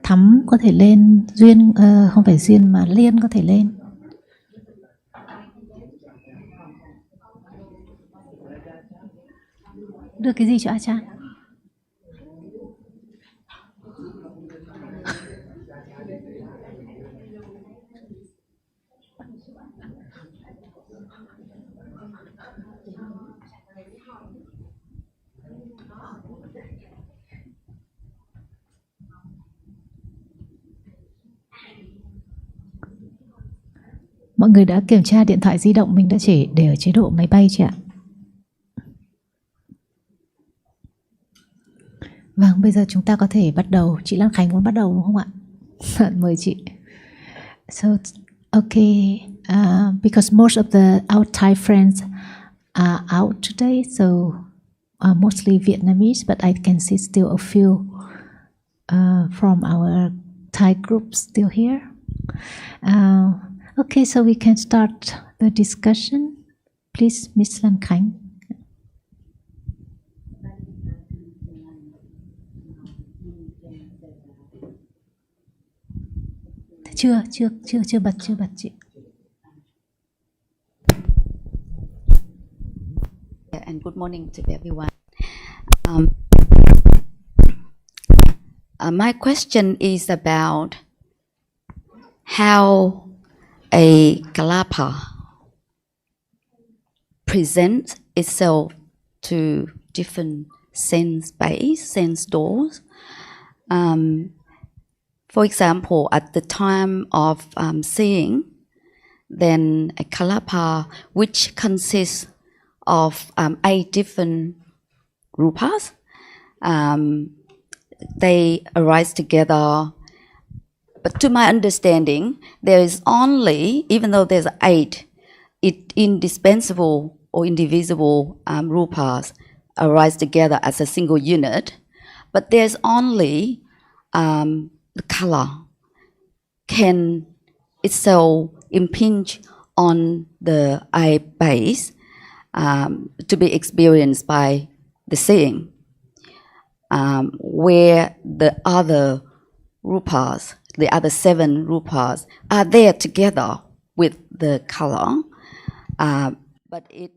Thắm có thể lên, Duyên, không phải Duyên mà Liên có thể lên. Đưa cái gì cho A Chan? Mọi người đã kiểm tra điện thoại di động mình đã chỉ để ở chế độ máy bay chưa ạ? Vâng, bây giờ chúng ta có thể bắt đầu. Chị Lan Khánh muốn bắt đầu đúng không ạ? Mời chị. So, okay, because most of our Thai friends are out today, so mostly Vietnamese, but I can see still a few from our Thai group still here. Okay, so we can start the discussion. Please, Ms. Lan Khánh. Chưa bật chị. And good morning to everyone. My question is about how a kalapa presents itself to different sense base, sense doors. For example, at the time of seeing, then a kalapa which consists of 8 different rupas, they arise together. But to my understanding, there is only, even though there's 8, indispensable or indivisible rupas arise together as a single unit, but there's only the color can itself impinge on the eye base to be experienced by the seeing, where the other rupas, the other 7 rupas, are there together with the color, but it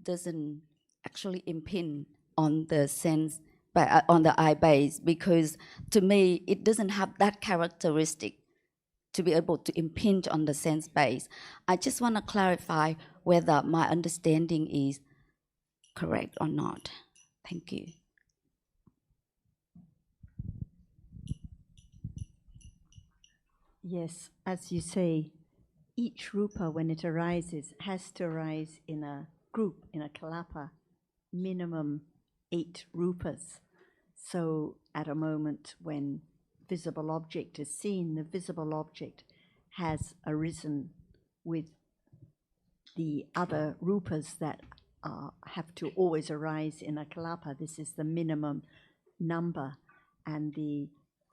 doesn't actually impinge on the sense, on the eye base, because to me it doesn't have that characteristic to be able to impinge on the sense base. I just want to clarify whether my understanding is correct or not. Thank you. Yes, as you say, each rupa, when it arises, has to arise in a group, in a kalapa, minimum 8 rupas. So at a moment when visible object is seen, the visible object has arisen with the other rupas that have to always arise in a kalapa. This is the minimum number, and the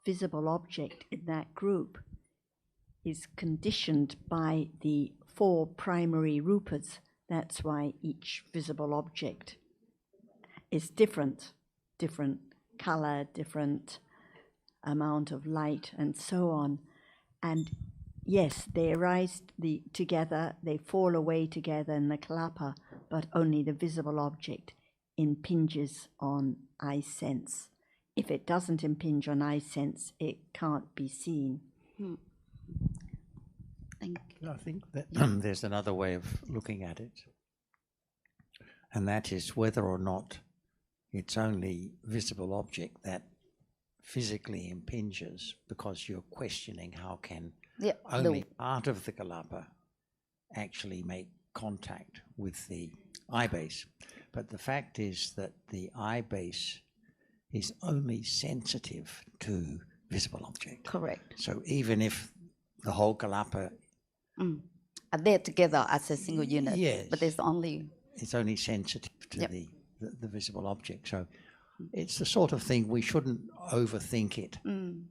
visible object in that group is conditioned by the 4 primary rupas. That's why each visible object is different color, different amount of light, and so on. And yes, they arise together, they fall away together in the kalapa, but only the visible object impinges on eye sense. If it doesn't impinge on eye sense, it can't be seen. Thank you. I think that there's another way of looking at it, and that is whether or not it's only visible object that physically impinges, because you're questioning how can only part of the kalapa actually make contact with the eye base. But the fact is that the eye base is only sensitive to visible object. Correct. So even if the whole kalapa are there together as a single unit, yes, but it's only sensitive to the visible object. So it's the sort of thing we shouldn't overthink it,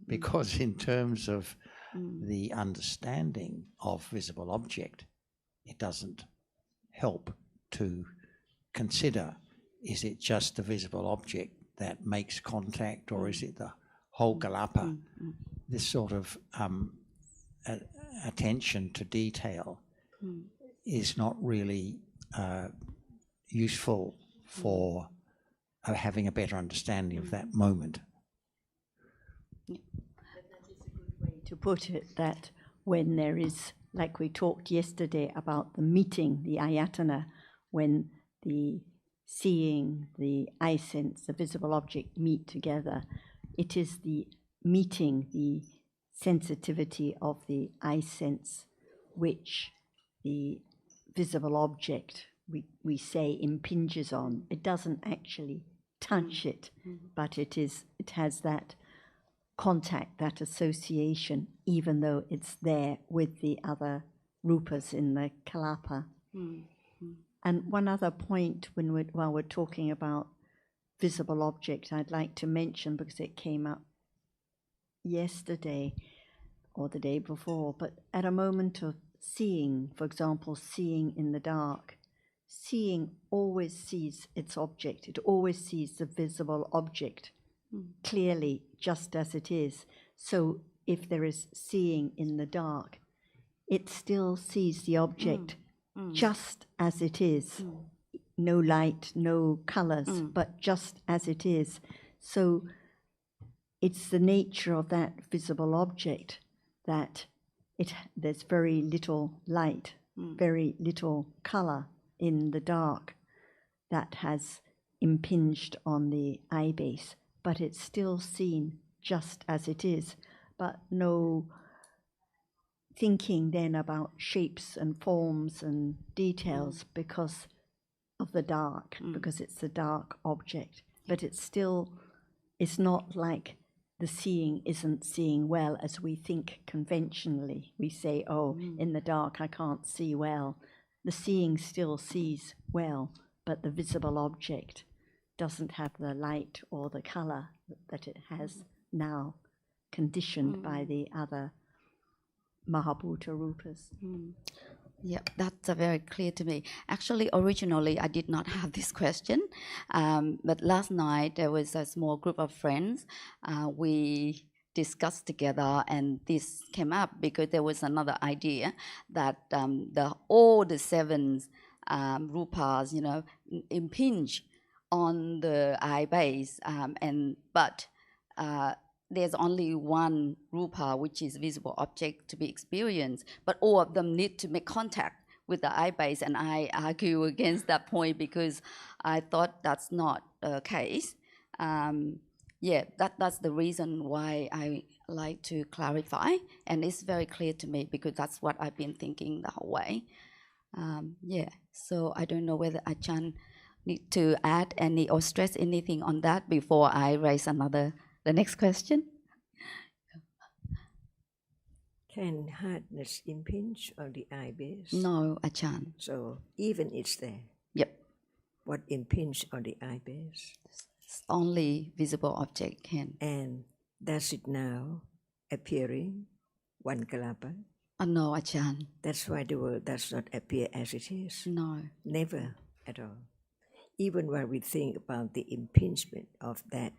because in terms of the understanding of visible object, it doesn't help to consider, is it just the visible object that makes contact, or is it the whole kalapa this sort of attention to detail is not really useful for having a better understanding of that moment. To put it, that when there is, like we talked yesterday about the meeting, the ayatana, when the seeing, the eye sense, the visible object meet together, it is the meeting, the sensitivity of the eye sense, which the visible object, we say, impinges on. It doesn't actually touch it, but it has that contact, that association, even though it's there with the other rupas in the kalapa. And one other point while we're talking about visible object, I'd like to mention, because it came up yesterday or the day before, but at a moment of seeing, for example, seeing in the dark, seeing always sees its object. It always sees the visible object clearly, just as it is. So if there is seeing in the dark, it still sees the object just as it is. No light, no colors, but just as it is. So it's the nature of that visible object that there's very little light, very little color in the dark that has impinged on the eye base, but it's still seen just as it is, but no thinking then about shapes and forms and details because of the dark, because it's a dark object. But it's not like the seeing isn't seeing well as we think conventionally. We say, oh, in the dark I can't see well. The seeing still sees well, but the visible object doesn't have the light or the color that it has now, conditioned by the other Mahabhuta Rupas. Yeah, that's very clear to me. Actually, originally, I did not have this question, but last night there was a small group of friends. We discussed together, and this came up because there was another idea that all the seven rupas, impinge on the eye base, but there's only one rupa, which is visible object to be experienced, but all of them need to make contact with the eye base, and I argue against that point because I thought that's not the case. That's the reason why I like to clarify, and it's very clear to me because that's what I've been thinking the whole way. So I don't know whether Ajahn need to add any or stress anything on that before I raise the next question. Can hardness impinge on the eye base? No, Ajahn. So even it's there. Yep. What impinge on the eye base? Only visible object can. And does it now appearing one kalapa? No, Ajahn. That's why the world does not appear as it is. No. Never at all. Even when we think about the impingement of that,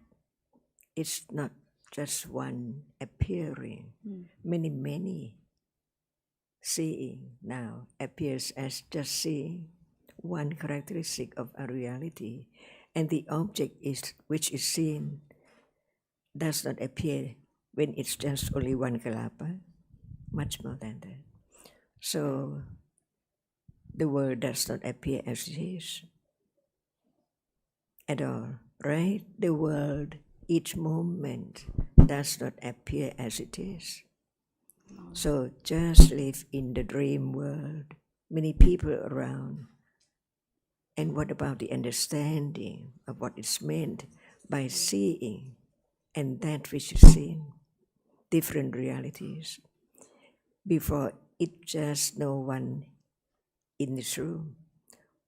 it's not just one appearing. Many seeing now appears as just seeing one characteristic of a reality, and the object which is seen does not appear when it's just only one kalapa, much more than that. So the world does not appear as it is at all, right? The world, each moment, does not appear as it is. So just live in the dream world, many people around. And what about the understanding of what is meant by seeing and that which is seen? Different realities. Before it just no one in this room,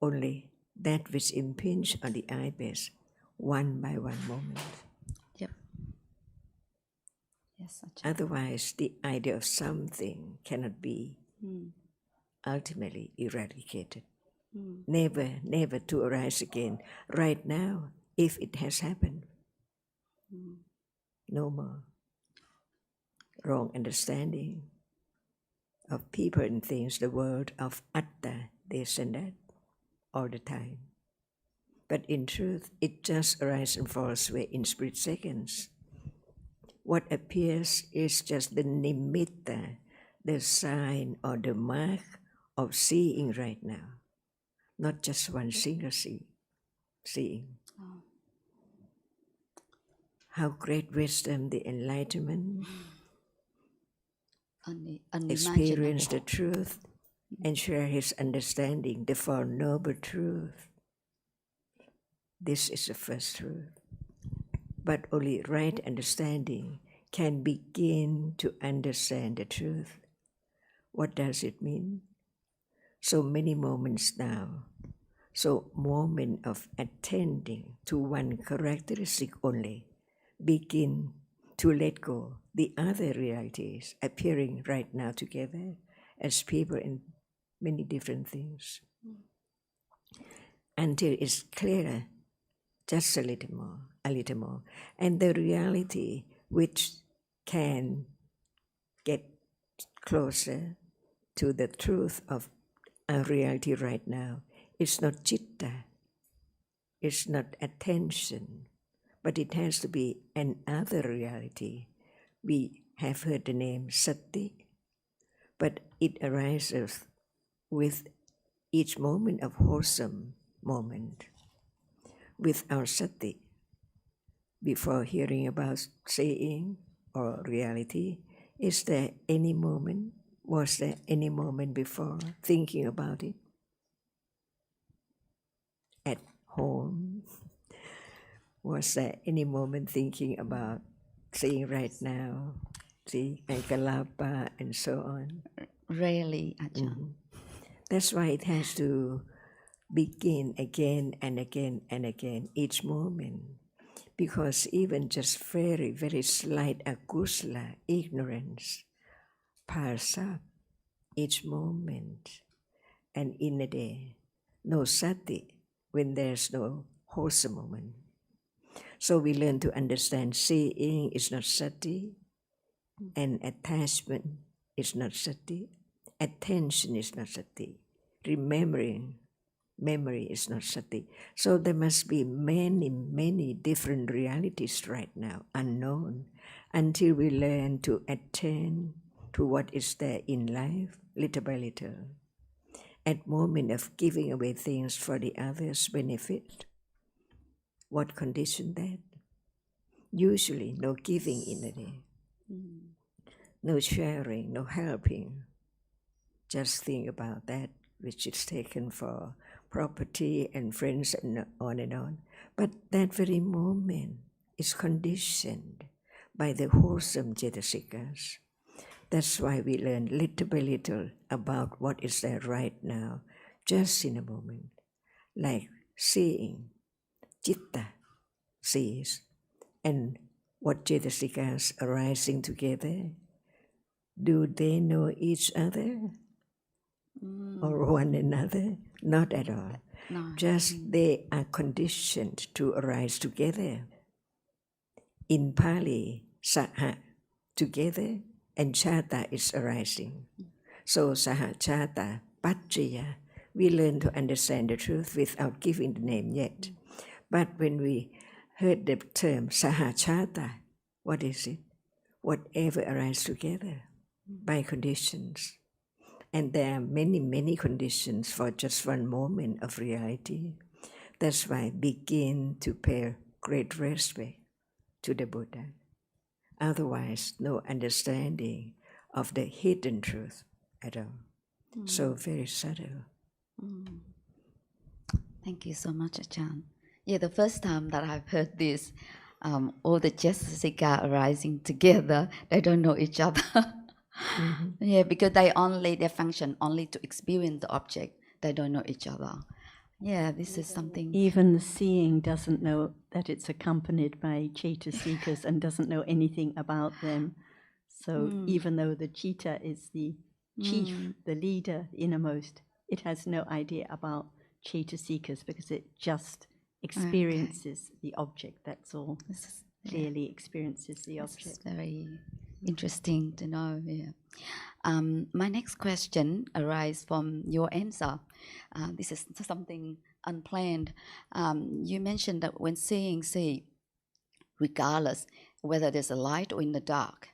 only that which impinge on the eye base, one by one moment. Yep. Yes, Otherwise, the idea of something cannot be ultimately eradicated. Never to arise again. Right now, if it has happened, no more. wrong understanding of people and things, the world of atta, this and that, all the time. But in truth, it just arises and falls away in split seconds. What appears is just the nimitta, the sign or the mark of seeing right now, not just one single seeing. Oh. How great wisdom, the enlightenment, experience the truth and share his understanding, the Four Noble Truth. This is the first truth. But only right understanding can begin to understand the truth. What does it mean? So many moments now. So moment of attending to one characteristic only, begin to let go the other realities appearing right now together as people in many different things. Until it's clearer, just a little more. And the reality which can get closer to the truth of our reality right now, it's not citta, it's not attention, but it has to be another reality. We have heard the name sati, but it arises with each moment of wholesome moment. With our sati, before hearing about saying or reality, is there any moment, was there any moment before thinking about it? At home, was there any moment thinking about seeing right now, see, and kalapa, and so on? Rarely, Ajahn. That's why it has to begin again and again and again each moment, because even just very, very slight akusala, ignorance, piles up each moment, and in a day, no sati when there's no wholesome moment. So we learn to understand seeing is not sati, and attachment is not sati, attention is not sati, memory is not sati. So there must be many, many different realities right now, unknown, until we learn to attend to what is there in life, little by little. At moment of giving away things for the other's benefit, what condition that? Usually no giving in a day, no sharing, no helping. Just think about that which is taken for property and friends and on and on. But that very moment is conditioned by the wholesome cetasikas. That's why we learn little by little about what is there right now, just in a moment. Like seeing, citta sees, and what cetasikas arising together. Do they know each other? Or one another? Not at all. No. Just they are conditioned to arise together. In Pali, saha, together, and chata is arising. So saha, chata, pacchaya, we learn to understand the truth without giving the name yet. But when we heard the term saha chata, what is it? Whatever arises together by conditions. And there are many, many conditions for just one moment of reality. That's why begin to pay great respect to the Buddha. Otherwise, no understanding of the hidden truth at all. So very subtle. Thank you so much, Ajahn. Yeah, the first time that I've heard this, all the Jessica arising together, they don't know each other. Yeah, because they function only to experience the object. They don't know each other. Yeah, this is something. Even the seeing doesn't know that it's accompanied by cetasikas and doesn't know anything about them. So even though the citta is the chief, the leader, innermost, it has no idea about cetasikas because it just experiences the object. That's all. Clearly experiences the object. This is very Interesting to know. Yeah. My next question arises from your answer. This is something unplanned. You mentioned that when seeing, see, regardless whether there's a light or in the dark.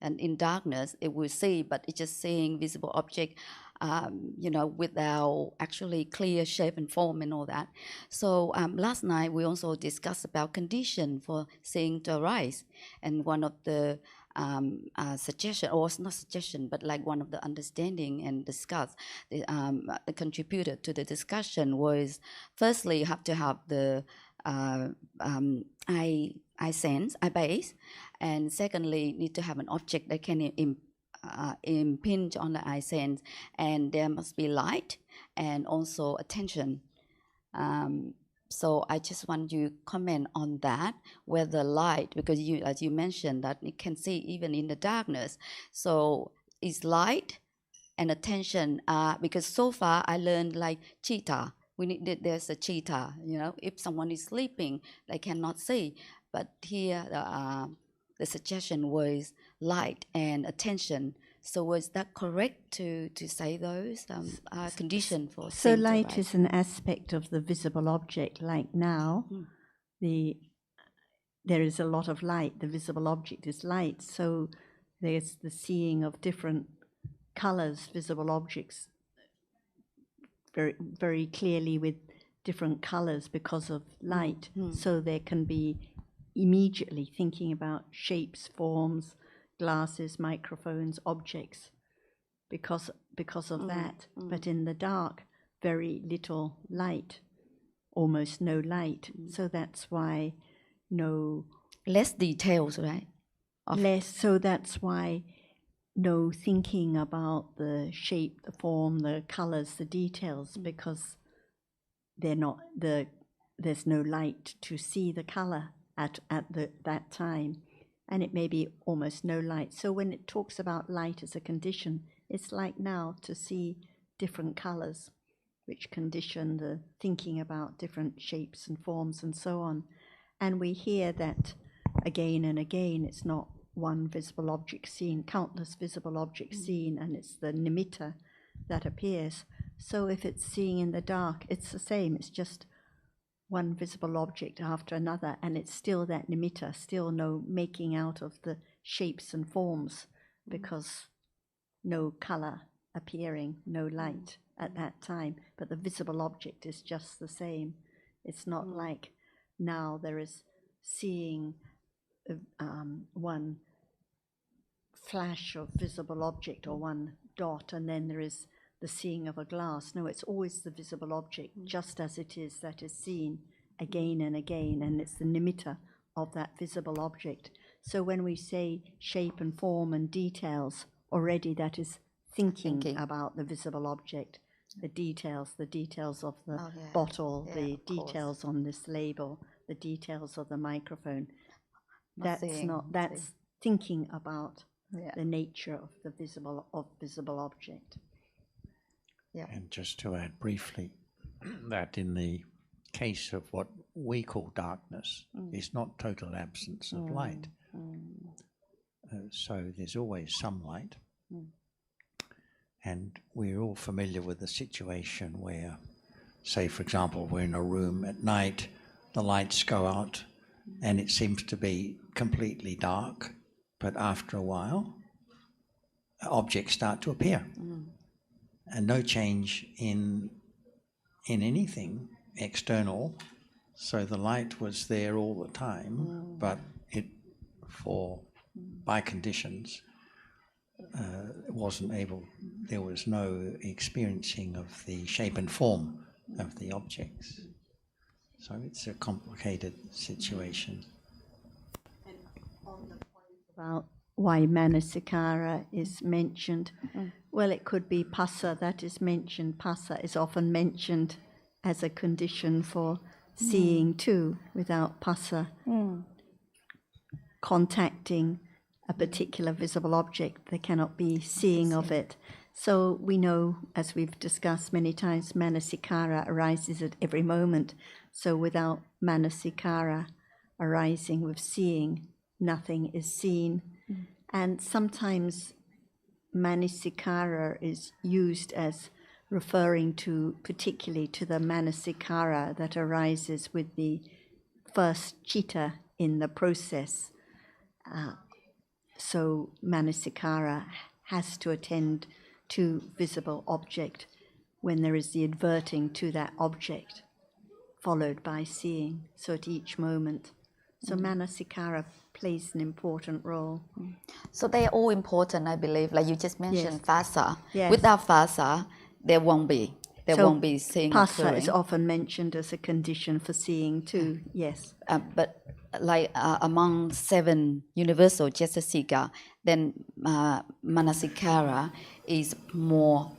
And in darkness, it will see, but it's just seeing visible object, without actually clear shape and form and all that. So last night, we also discussed about condition for seeing to arise. And one of the suggestion, or not suggestion, but like one of the understanding and discuss, contributed to the discussion was, firstly, you have to have the eye sense, eye base, and secondly, need to have an object that can impinge on the eye sense, and there must be light and also attention. So I just want you to comment on that, whether light, because you, as you mentioned, that you can see even in the darkness. So is light and attention, because so far I learned like cheetah. There's a cheetah, if someone is sleeping, they cannot see. But here the suggestion was light and attention. So was that correct to say those conditions for so seeing light device? is an aspect of the visible object. Like now, there is a lot of light. The visible object is light. So there's the seeing of different colors, visible objects, very, very clearly with different colors because of light. So there can be immediately thinking about shapes, forms, glasses, microphones, objects because of that. But in the dark, very little light, almost no light. So that's why Less details, right? less. So that's why no thinking about the shape, the form, the colors, the details, because they're not there's no light to see the color at that time, and it may be almost no light. So when it talks about light as a condition, it's like now to see different colors, which condition the thinking about different shapes and forms and so on. And we hear that again and again. It's not one visible object seen, countless visible objects seen, and it's the nimitta that appears. So if it's seeing in the dark, it's the same. It's just one visible object after another, and it's still that nimitta, still no making out of the shapes and forms, because no color appearing, no light at that time. But the visible object is just the same. It's not like now there is seeing one flash of visible object or one dot, and then there is the seeing of a glass. No, it's always the visible object, just as it is, that is seen again and again, and it's the nimitta of that visible object. So when we say shape and form and details, already that is thinking about the visible object, the details of the bottle, the details on this label, the details of the microphone. That's thinking about the nature of the visible object. Yeah. And just to add briefly, that in the case of what we call darkness, is not total absence of light. So there's always some light. And we're all familiar with the situation where, say, for example, we're in a room at night, the lights go out, and it seems to be completely dark, but after a while, objects start to appear. And no change in anything external, so the light was there all the time, but by conditions, there was no experiencing of the shape and form of the objects. So it's a complicated situation. And on the point about why manasikara is mentioned, well, it could be phassa that is mentioned. Phassa is often mentioned as a condition for seeing too. Without phassa contacting a particular visible object, there cannot be seeing of it. So we know, as we've discussed many times, manasikara arises at every moment. So without manasikara arising with seeing, nothing is seen. And sometimes manasikara is used as referring to, particularly to the manasikara that arises with the first chitta in the process. So manasikara has to attend to visible object when there is the adverting to that object, followed by seeing, so at each moment. So manasikara plays an important role. So they are all important, I believe. Like you just mentioned, phasa. Yes. Without phasa, there won't be seeing Phasa occurring. is often mentioned as a condition for seeing too, yes. But like among 7 universal Cetasika, then manasikara is more,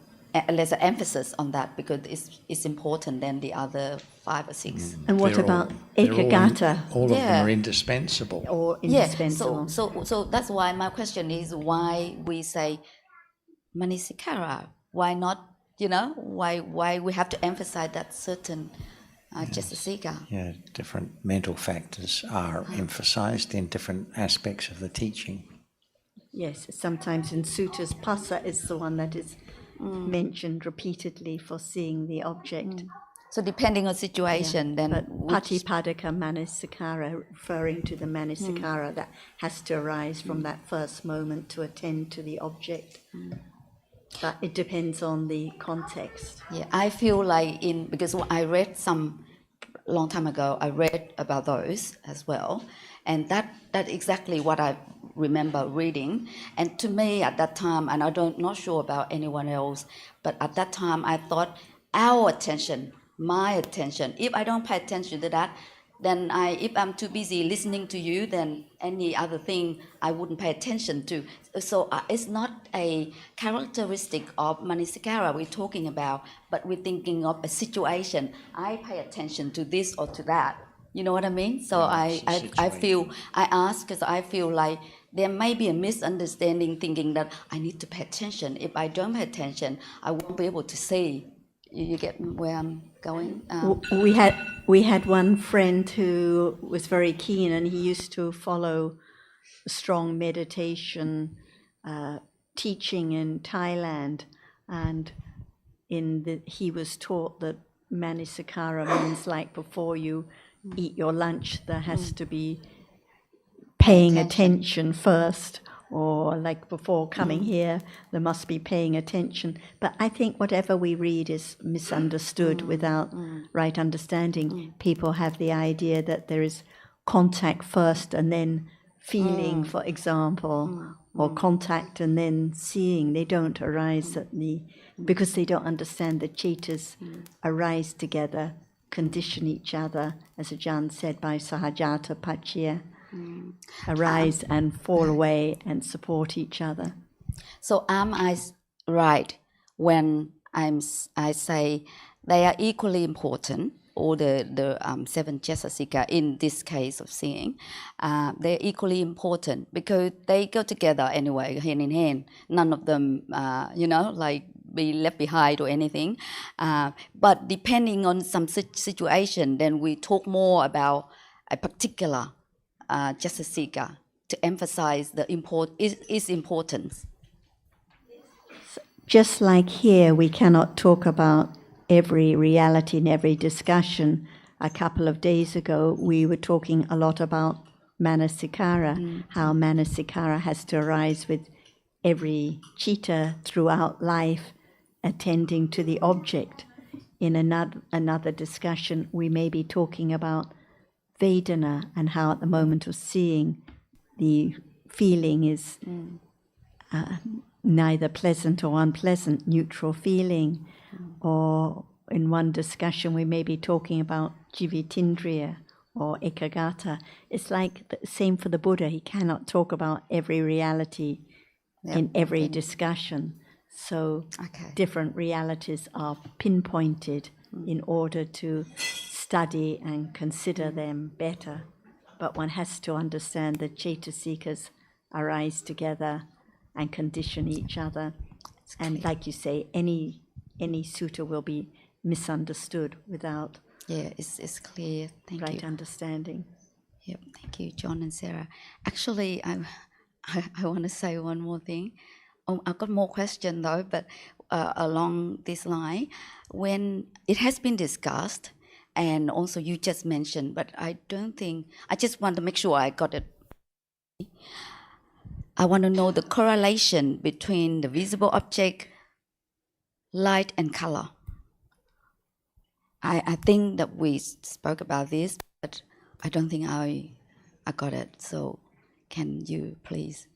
there's an emphasis on that because it's important than the other 5 or 6. And what about ekagata? All of them Yeah. are indispensable. Or indispensable? So that's why my question is why we say manasikara. Why not, why we have to emphasize that certain Cetasika? Yeah, different mental factors are emphasized in different aspects of the teaching. Yes, sometimes in sutras, phasa is the one that is mentioned repeatedly for seeing the object. So depending on situation, then But patipadaka manasikara, referring to the manasikara that has to arise from that first moment to attend to the object. But it depends on the context. Yeah, I feel like because I read long time ago, I read about those as well, and that exactly what I remember reading. And to me at that time, and not sure about anyone else, but at that time I thought my attention, if I don't pay attention to that, then if I'm too busy listening to you, then any other thing I wouldn't pay attention to. So it's not a characteristic of manasikara we're talking about, but we're thinking of a situation. I pay attention to this or to that. You know what I mean? So I ask because I feel like there may be a misunderstanding thinking that I need to pay attention. If I don't pay attention, I won't be able to see. You get where I'm going? We had one friend who was very keen, and he used to follow strong meditation teaching in Thailand, and he was taught that manasikara means like before you eat your lunch, there has to be paying attention first, or like before coming here, there must be paying attention. But I think whatever we read is misunderstood without right understanding. People have the idea that there is contact first and then feeling, for example, or contact and then seeing. They don't arise because they don't understand the cetas arise together, condition each other, as Ajahn said, by sahajata pachya. Arise and fall away and support each other. So am I right when I say they are equally important, or the 7 Cetasika in this case of seeing, they're equally important because they go together anyway, hand in hand. None of them, be left behind or anything. But depending on some situation, then we talk more about a particular Cetasika to emphasize its importance. Just like here, we cannot talk about every reality in every discussion. A couple of days ago, we were talking a lot about manasikara, how manasikara has to arise with every citta throughout life, attending to the object. In another discussion, we may be talking about Vedana and how at the moment of seeing, the feeling is neither pleasant or unpleasant, neutral feeling. Or in one discussion, we may be talking about Jivitindriya or Ekagata. It's like the same for the Buddha. He cannot talk about every reality in every discussion. So different realities are pinpointed in order to study and consider them better. But one has to understand that Cetasikas arise together and condition each other. And like you say, any sutta will be misunderstood without it's clear. Thank you. Right understanding. Yep, thank you, John and Sarah. Actually, I want to say one more thing. I've got more questions though, but along this line, when it has been discussed, and also you just mentioned, but I don't think, I just want to make sure I got it. I want to know the correlation between the visible object, light and color. I think that we spoke about this, but I don't think I got it. So can you please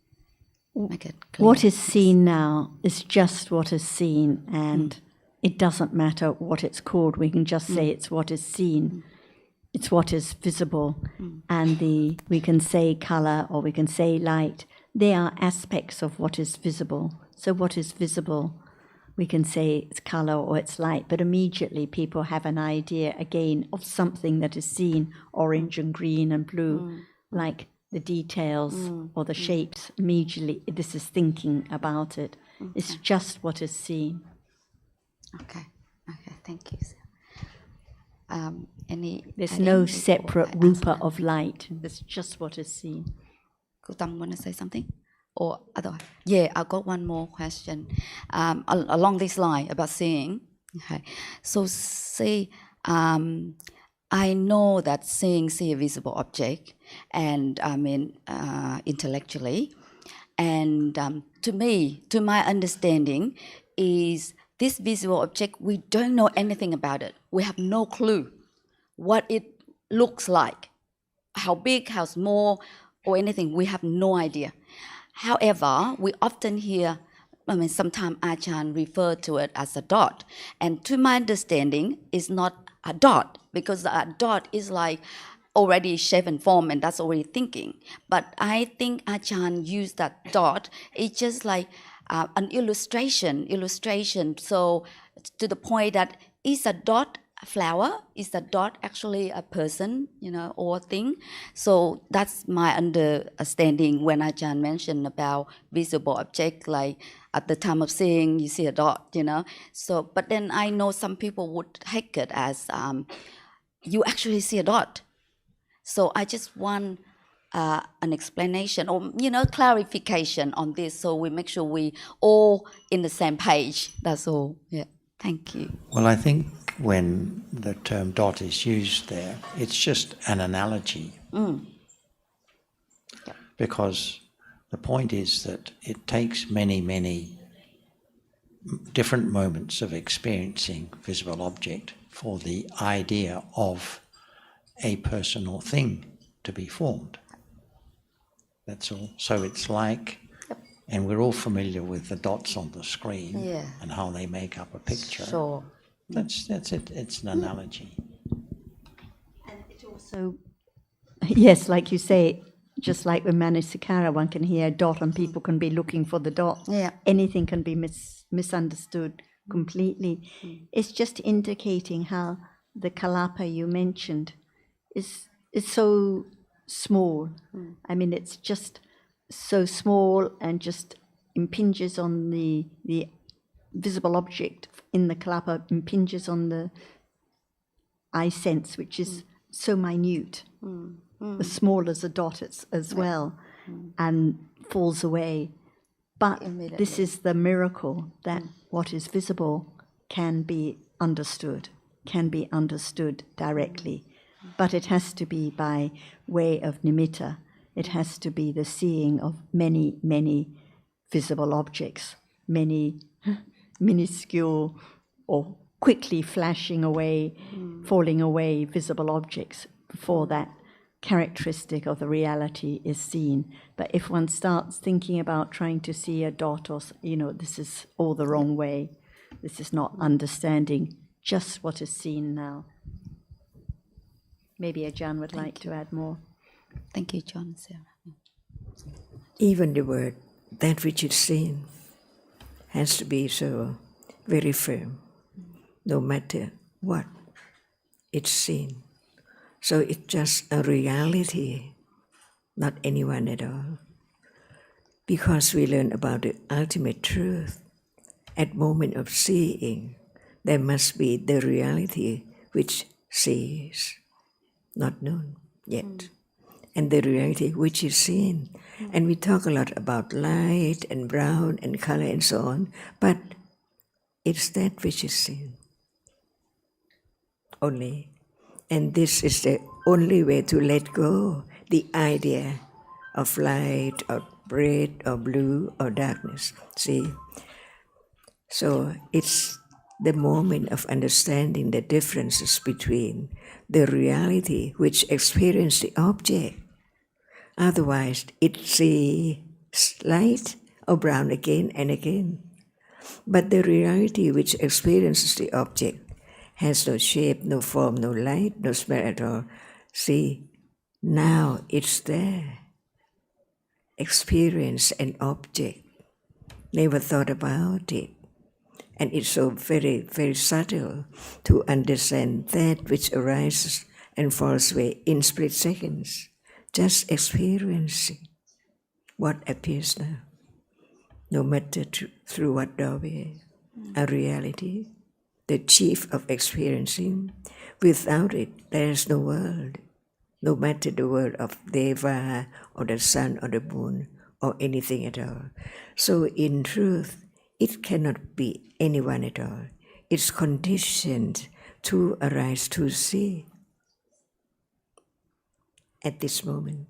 make it clear? What is seen now is just what is seen, and it doesn't matter what it's called. We can just say it's what is seen. It's what is visible. And we can say color or we can say light. They are aspects of what is visible. So what is visible, we can say it's color or it's light, but immediately people have an idea again of something that is seen, orange and green and blue, like the details or the shapes. Immediately this is thinking about it. It's just what is seen. Okay, thank you. There's no separate rupa of light. It's just what is seen. Kutam want to say something? Or otherwise? Yeah, I've got one more question along this line about seeing. Okay, so say I know that seeing a visible object, and I mean intellectually, and to me, to my understanding, is this visible object, we don't know anything about it. We have no clue what it looks like, how big, how small, or anything. We have no idea. However, we often hear, I mean, sometimes Ajahn refer to it as a dot. And to my understanding, it's not a dot, because a dot is like already shapen form, and that's already thinking. But I think Ajahn used that dot. It's just like an illustration. So to the point that is a dot a flower? Is a dot actually a person, or thing? So that's my understanding when Ajahn mentioned about visible object, like at the time of seeing, you see a dot, So, but then I know some people would take it as you actually see a dot. So I just want an explanation or clarification on this, so we make sure we all in the same page. That's all. Yeah. Thank you. Well, I think when the term dot is used there, it's just an analogy. Because the point is that it takes many, many different moments of experiencing visible object for the idea of a person or thing to be formed. That's all. So it's like, and we're all familiar with the dots on the screen and how they make up a picture. Sure. That's it. It's an analogy. And it also, yes, like you say, just like with Manasikara, one can hear a dot and people can be looking for the dot. Yeah. Anything can be misunderstood completely. It's just indicating how the kalapa you mentioned is so small. I mean, it's just so small and just impinges on the visible object in the kalapa, impinges on the eye sense, which is so minute, as small as a dot as well, and falls away. But this is the miracle, that what is visible can be understood directly. But it has to be by way of nimitta. It has to be the seeing of many, many visible objects, many minuscule or quickly flashing away, falling away visible objects before that characteristic of the reality is seen. But if one starts thinking about trying to see a dot or, this is all the wrong way. This is not understanding just what is seen now. Maybe Ajahn would like to add more. Thank you, John. Sarah. Even the word, that which is seen, has to be so very firm, no matter what it's seen. So it's just a reality, not anyone at all. Because we learn about the ultimate truth, at moment of seeing, there must be the reality which sees, not known yet. and the reality which is seen. And we talk a lot about light and brown and color and so on, but it's that which is seen only. And this is the only way to let go the idea of light or red or blue or darkness. See? So it's the moment of understanding the differences between the reality which experiences the object. Otherwise, it's light or brown again and again. But the reality which experiences the object has no shape, no form, no light, no smell at all. See, now it's there. Experience an object. Never thought about it. And it's so very, very subtle to understand that which arises and falls away in split seconds. Just experiencing what appears now, no matter through what doorway, a reality, the chief of experiencing. Without it, there is no world, no matter the world of Deva or the sun or the moon or anything at all. So in truth, it cannot be anyone at all. It's conditioned to arise to see at this moment.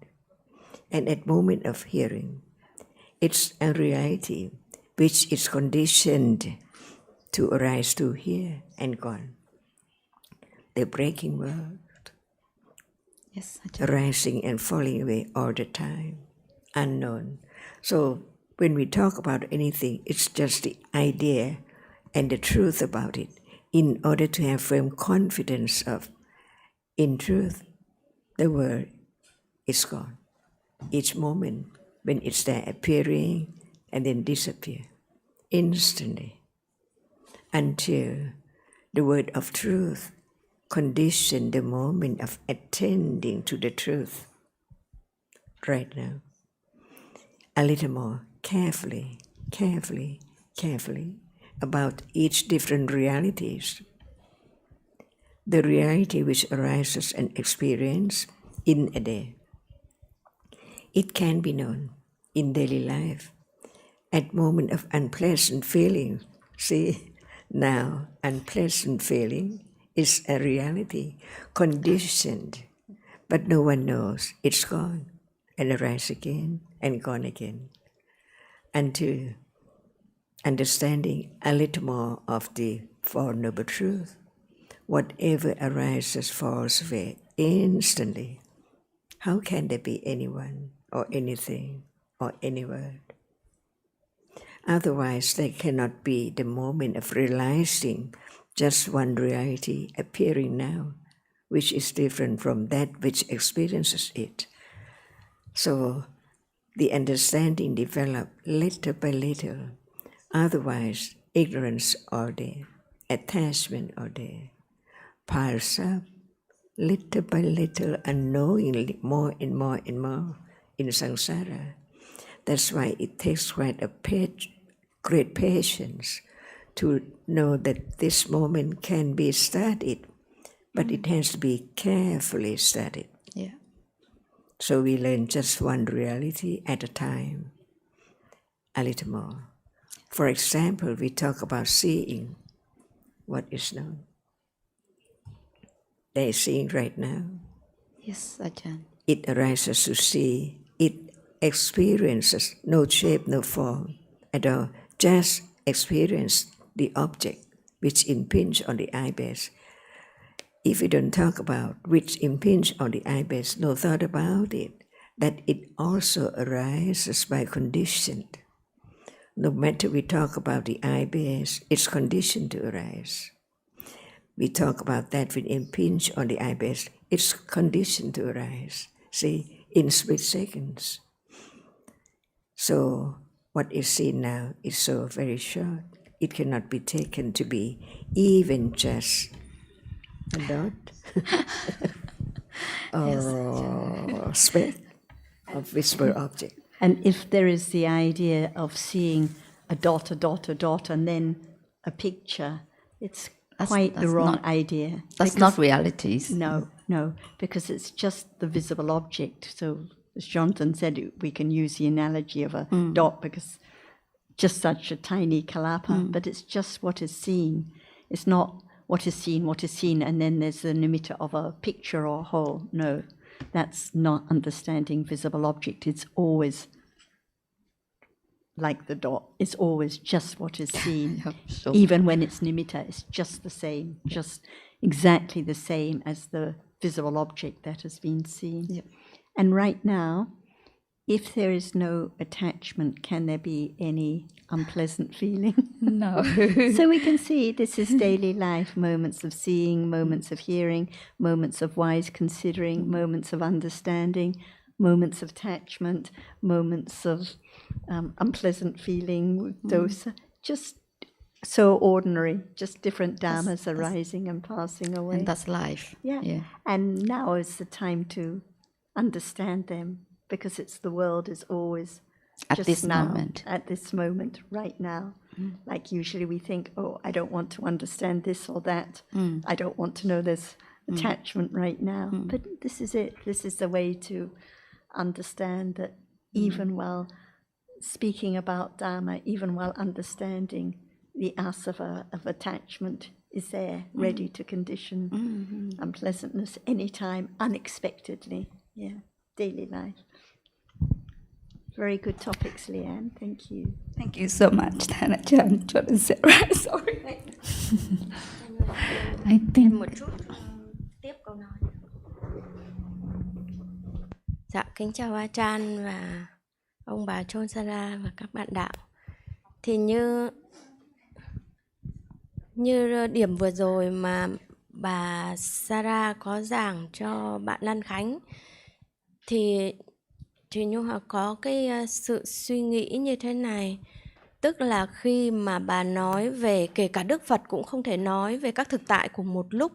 And at moment of hearing, it's a reality which is conditioned to arise to hear and gone. The breaking world, Yes, arising and falling away all the time, unknown. So when we talk about anything, it's just the idea and the truth about it in order to have firm confidence of, in truth, the world is gone. Each moment when it's there appearing and then disappear instantly until the word of truth condition the moment of attending to the truth right now. A little more carefully about each different realities. The reality which arises and experiences in a day. It can be known in daily life at moment of unpleasant feeling. See, now unpleasant feeling is a reality, conditioned, but no one knows it's gone and arise again and gone again. Until understanding a little more of the Four Noble Truth, whatever arises falls away instantly. How can there be anyone or anything or any word? Otherwise, there cannot be the moment of realizing just one reality appearing now, which is different from that which experiences it. So the understanding develops little by little. Otherwise, ignorance all day, attachment all day, piles up little by little, unknowingly, more and more and more in samsara. That's why it takes quite a great patience to know that this moment can be studied, but it has to be carefully studied. Yeah. So we learn just one reality at a time, a little more. For example, we talk about seeing what is known. They are seeing right now. Yes, Ajahn. It arises to see. It experiences no shape, no form at all. Just experience the object which impinge on the eye base. If we don't talk about which impinge on the eye base, no thought about it, that it also arises by condition. No matter we talk about the eye base, it's conditioned to arise. We talk about that which impinge on the eye base, it's conditioned to arise. See, in split seconds. So what is seen now is so very short. It cannot be taken to be even just a dot or speck of visible object. And if there is the idea of seeing a dot, and then a picture, it's quite the wrong idea. That's not realities. No, no, because it's just the visible object. So as Jonathan said, we can use the analogy of a dot because just such a tiny kalapa, but it's just what is seen. It's not what is seen, and then there's the nimitta of a picture or whole. No, that's not understanding visible object. It's always like the dot. It's always just what is seen. Sure. Even when it's nimitta, it's just the same, just exactly the same as the visible object that has been seen. Yep. And right now, if there is no attachment, can there be any unpleasant feeling? No. So we can see this is daily life, moments of seeing, moments of hearing, moments of wise considering, moments of understanding, moments of attachment, moments of unpleasant feeling, dosa, just so ordinary, just different dhammas arising and passing away. And that's life. Yeah. And now is the time to understand them, because it's the world is always At just this now, moment. at this moment, right now. Like usually we think, oh, I don't want to understand this or that. I don't want to know this attachment right now. But this is it. This is the way to understand that even while speaking about Dhamma, even while understanding, the asava of attachment is there, ready to condition unpleasantness anytime, unexpectedly. Yeah, daily life. Very good topics, Leanne. Thank you. Thank you so much, Thanachan, Jordan Sarah. Sorry. I think Một chút tiếp câu nói. Dạ, kính chào Achan và ông bà Chonsara và các bạn đạo. Thì như điểm vừa rồi mà bà Sarah có giảng cho bạn Lan Khánh, thì Nhu Hòa có cái sự suy nghĩ như thế này. Tức là khi mà bà nói về, kể cả Đức Phật cũng không thể nói về các thực tại cùng một lúc,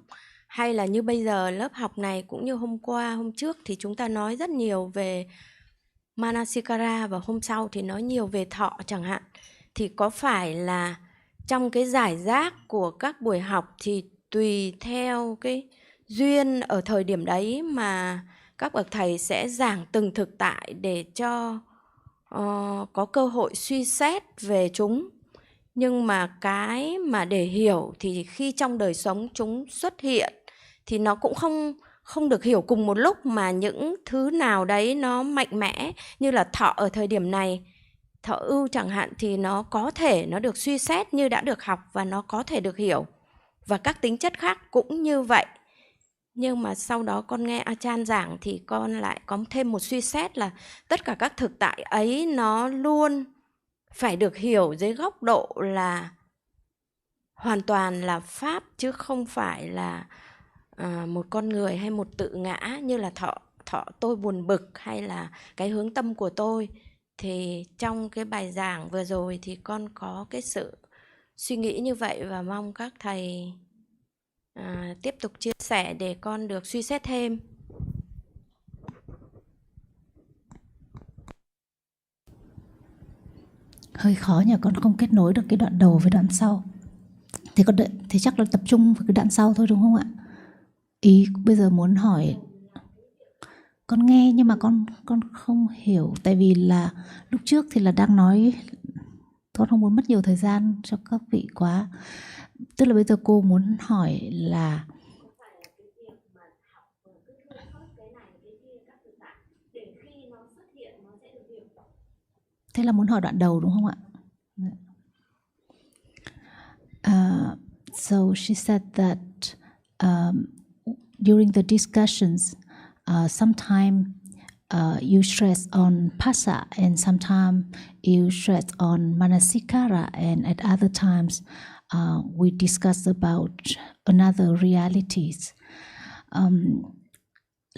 hay là như bây giờ lớp học này cũng như hôm qua, hôm trước thì chúng ta nói rất nhiều về Manasikara, và hôm sau thì nói nhiều về thọ chẳng hạn. Thì có phải là trong cái giải rác của các buổi học thì tùy theo cái duyên ở thời điểm đấy mà các bậc thầy sẽ giảng từng thực tại để cho có cơ hội suy xét về chúng. Nhưng mà cái mà để hiểu thì khi trong đời sống chúng xuất hiện thì nó cũng không được hiểu cùng một lúc, mà những thứ nào đấy nó mạnh mẽ như là thọ ở thời điểm này, thọ ưu chẳng hạn, thì nó có thể nó được suy xét như đã được học và nó có thể được hiểu. Và các tính chất khác cũng như vậy. Nhưng mà sau đó con nghe Achan giảng thì con lại có thêm một suy xét là tất cả các thực tại ấy nó luôn phải được hiểu dưới góc độ là hoàn toàn là Pháp, chứ không phải là một con người hay một tự ngã như là thọ tôi buồn bực hay là cái hướng tâm của tôi. Thì trong cái bài giảng vừa rồi thì con có cái sự suy nghĩ như vậy, và mong các thầy tiếp tục chia sẻ để con được suy xét thêm. hơi khó nhỉ, con không kết nối được cái đoạn đầu với đoạn sau. Thì con đợi, thì chắc là tập trung vào cái đoạn sau thôi đúng không ạ? Ý bây giờ muốn hỏi, con nghe nhưng mà con không hiểu, tại vì là lúc trước thì là đang nói, con không muốn mất nhiều thời gian cho các vị quá. Tức là bây giờ cô muốn hỏi là thế là muốn hỏi đoạn đầu đúng không ạ? So she said that during the discussions, sometimes you stress on phassa, and sometimes you stress on manasikara, and at other times we discuss about another realities.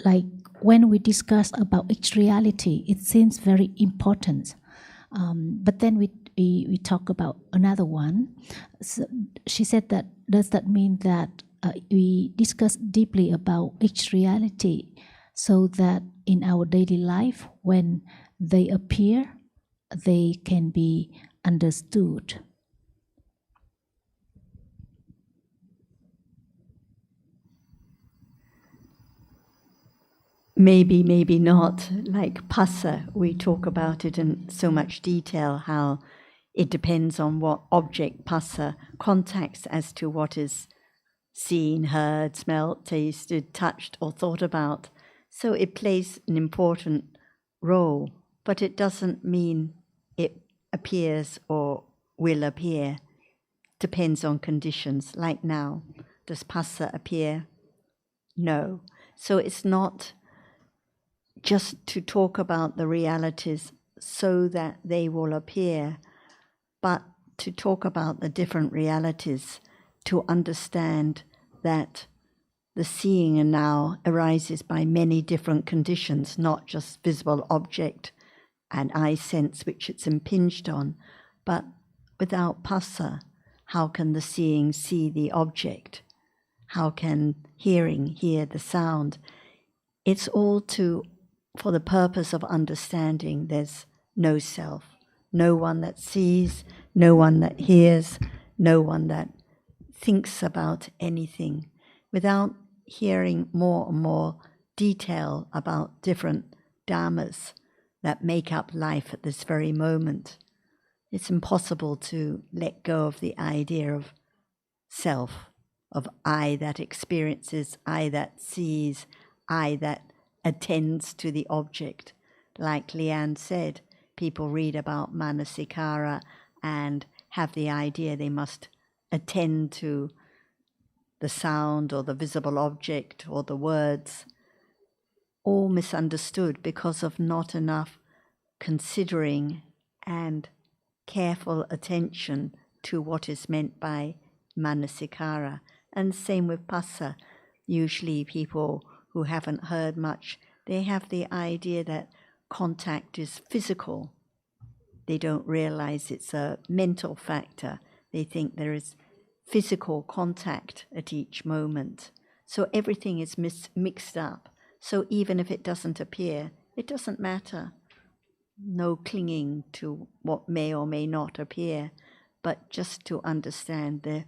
Like when we discuss about each reality, it seems very important. But then we talk about another one. So she said that, does that mean that we discuss deeply about each reality so that in our daily life, when they appear, they can be understood? maybe, maybe not. Like Phassa, we talk about it in so much detail, how it depends on what object Phassa contacts as to what is seen, heard, smelt, tasted, touched, or thought about. So it plays an important role, but it doesn't mean it appears or will appear. Depends on conditions. Like now, does Phassa appear? No. So it's not just to talk about the realities so that they will appear, but to talk about the different realities, to understand that the seeing and now arises by many different conditions, not just visible object and eye sense which it's impinged on, but without Phassa, how can the seeing see the object? How can hearing hear the sound? It's all for the purpose of understanding there's no self, no one that sees, no one that hears, no one that thinks about anything. Without hearing more and more detail about different dhammas that make up life at this very moment, it's impossible to let go of the idea of self, of I that experiences, I that sees, I that attends to the object. Like Leanne said, people read about manasikara and have the idea they must attend to the sound or the visible object or the words, all misunderstood because of not enough considering and careful attention to what is meant by manasikara. And same with Phassa. Usually people who haven't heard much, they have the idea that contact is physical. They don't realize it's a mental factor. They think there is physical contact at each moment. So everything is mixed up. So even if it doesn't appear, it doesn't matter. No clinging to what may or may not appear, but just to understand the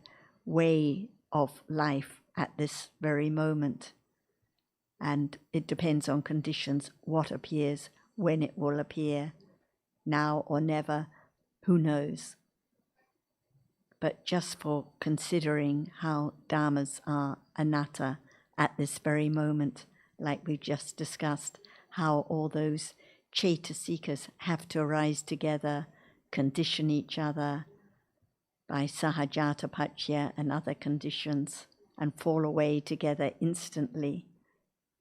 way of life at this very moment. And it depends on conditions, what appears, when it will appear, now or never, who knows. But just for considering how dhammas are anatta at this very moment, like we just discussed, how all those chaitasikas have to arise together, condition each other by sahajata paccaya and other conditions, and fall away together instantly,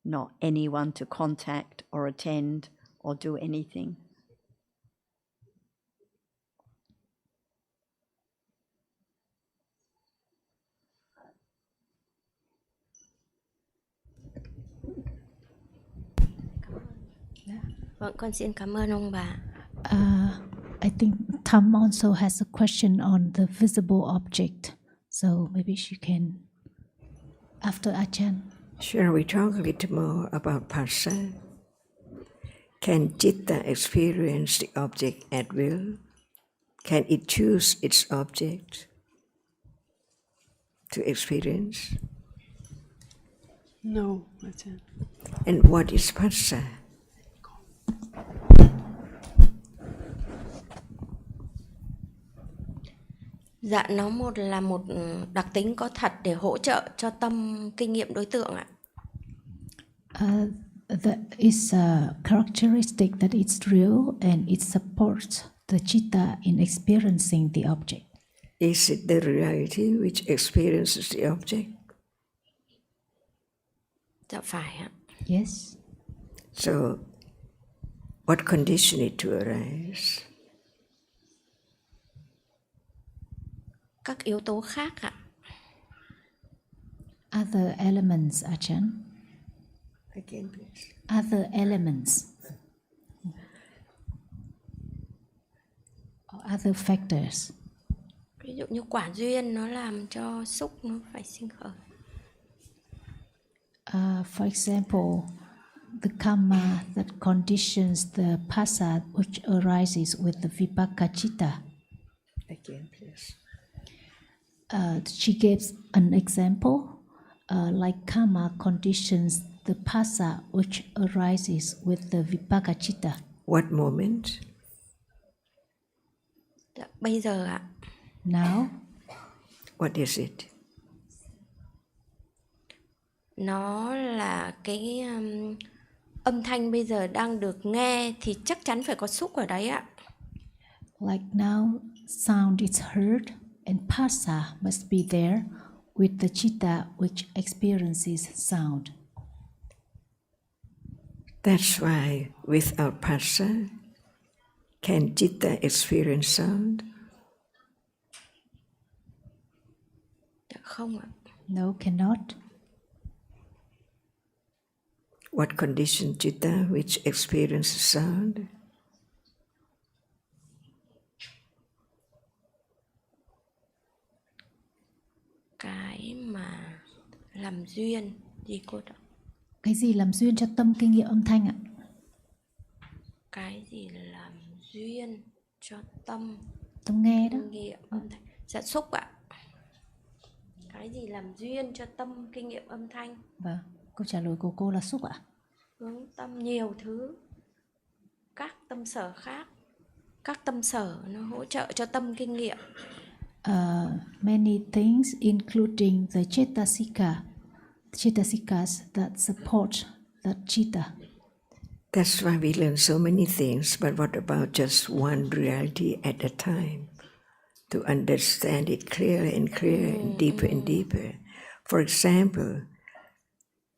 not anyone to contact or attend or do anything. Vâng, con xin cảm ơn ông bà. I think Tham also has a question on the visible object. So maybe she can, after Ajahn. Shall we talk a little more about Phassa? Can Citta experience the object at will? Can it choose its object to experience? No, Ajahn. And what is Phassa? Dạ, nó là một đặc tính có thật để hỗ trợ cho tâm kinh nghiệm đối tượng ạ. That is a characteristic that it's real and it supports the citta in experiencing the object. Is it the reality which experiences the object? Dạ phải ạ. Yes. So, what condition it to arise? Các yếu tố khác ạ. Other elements, Ajahn. Again, please. Other elements. Or other factors. Ví dụ như quả duyên nó làm cho xúc nó phải sinh khởi. For example, the karma that conditions the phassa which arises with the vipaka citta. Again, please. She gives an example, like karma conditions the phassa which arises with the vipaka chitta. What moment? Dạ, bây giờ ạ. Now, What is it? Nó là cái âm thanh bây giờ đang được nghe thì chắc chắn phải có xúc ở đấy ạ. like now, sound is heard and phassa must be there with the chitta which experiences sound. That's why without phassa, can citta experience sound? Dạ không ạ. No, cannot. What condition citta which experiences sound? Cái mà làm duyên gì cô ạ? Cái gì làm duyên cho tâm kinh nghiệm âm thanh ạ? Cái gì làm duyên cho tâm Tâm nghe đó. kinh nghiệm âm thanh? Dạ xúc ạ. Cái gì làm duyên cho tâm kinh nghiệm âm thanh? Vâng, câu trả lời của cô là xúc ạ. Hướng tâm nhiều thứ, các tâm sở khác, các tâm sở nó hỗ trợ cho tâm kinh nghiệm. Many things including the cetasikas that support that chitta. That's why we learn so many things, but what about just one reality at a time? To understand it clearer and clearer and deeper. For example,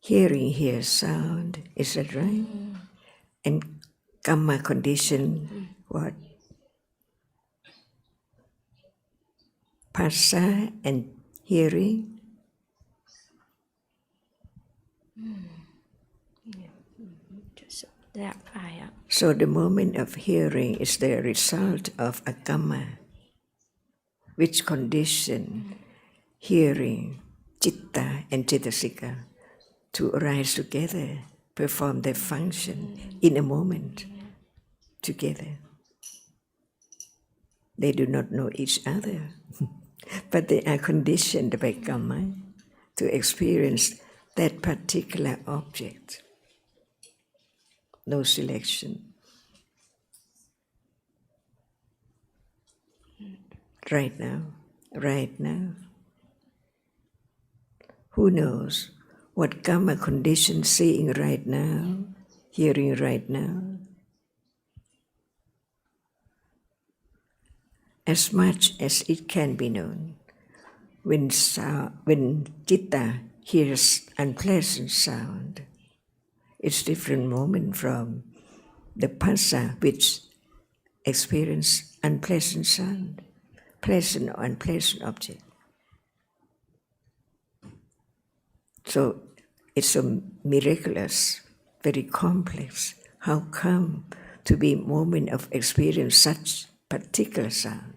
hearing here sound, is that right? And kamma condition, what? Phassa and hearing. Dạ phải ạ. So the moment of hearing is the result of a kamma, which condition hearing, citta and cettasika to arise together, perform their function in a moment together. They do not know each other, but they are conditioned by kamma to experience that particular object. No selection. Right now. Who knows what karma condition seeing right now, hearing right now? As much as it can be known, when citta hears unpleasant sound, it's different moment from the phassa which experience unpleasant sound, pleasant or unpleasant object. So it's so miraculous, very complex. How come to be moment of experience such particular sound?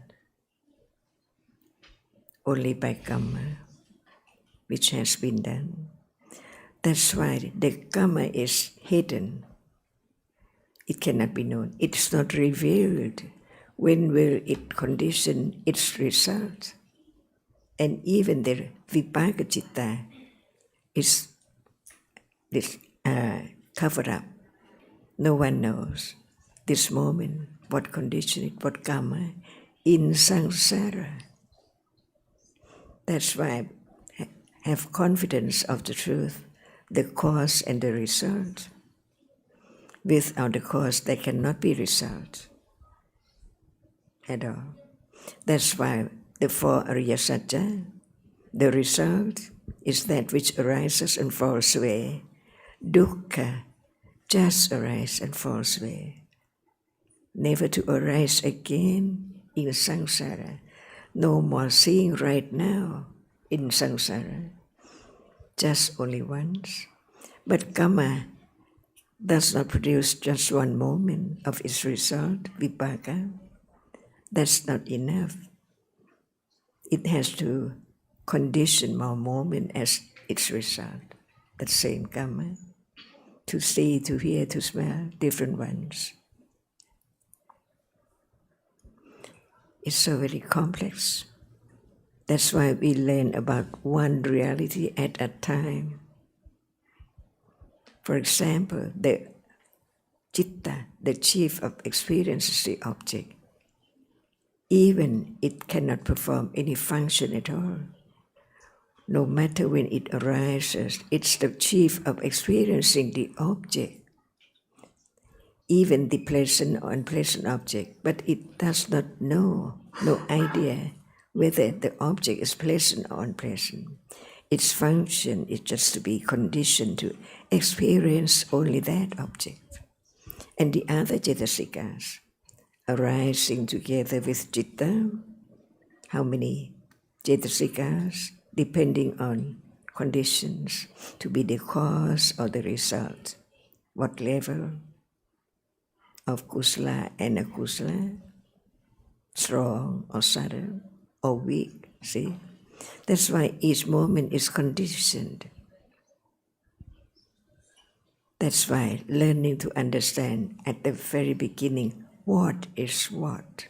Only by karma, which has been done. That's why the karma is hidden. It cannot be known. It's not revealed. When will it condition its result? And even the vipaka citta is covered up. No one knows this moment, what condition it, what karma, in samsara. That's why I have confidence of the truth, the cause and the result. Without the cause, there cannot be result at all. That's why the four Ariya Satya, the result is that which arises and falls away. Dukkha just arise and falls away, never to arise again in samsara. No more seeing right now in samsara, just only once. But karma does not produce just one moment of its result, vipaka. That's not enough. It has to condition more moment as its result, that same karma, to see, to hear, to smell, different ones. It's so very complex. That's why we learn about one reality at a time. For example, the citta, the chief of experience, is the object. Even it cannot perform any function at all. No matter when it arises, it's the chief of experiencing the object, even the pleasant or unpleasant object, but it does not know, no idea whether the object is pleasant or unpleasant. Its function is just to be conditioned to experience only that object. And the other cetasikas arising together with citta, how many cetasikas? Depending on conditions, to be the cause or the result. What level of kusala and akusala, strong or subtle or weak, see? That's why each moment is conditioned. That's why learning to understand at the very beginning what is what,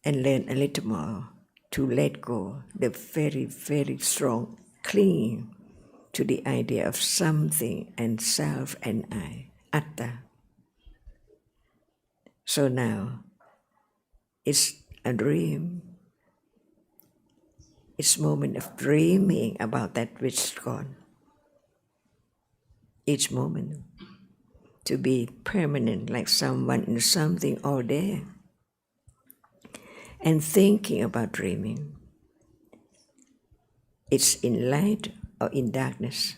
and learn a little more to let go the very, very strong clinging to the idea of something and self and I, atta. So now, it's a dream. It's a moment of dreaming about that which is gone. Each moment to be permanent, like someone in something all day. And thinking about dreaming. It's in light or in darkness.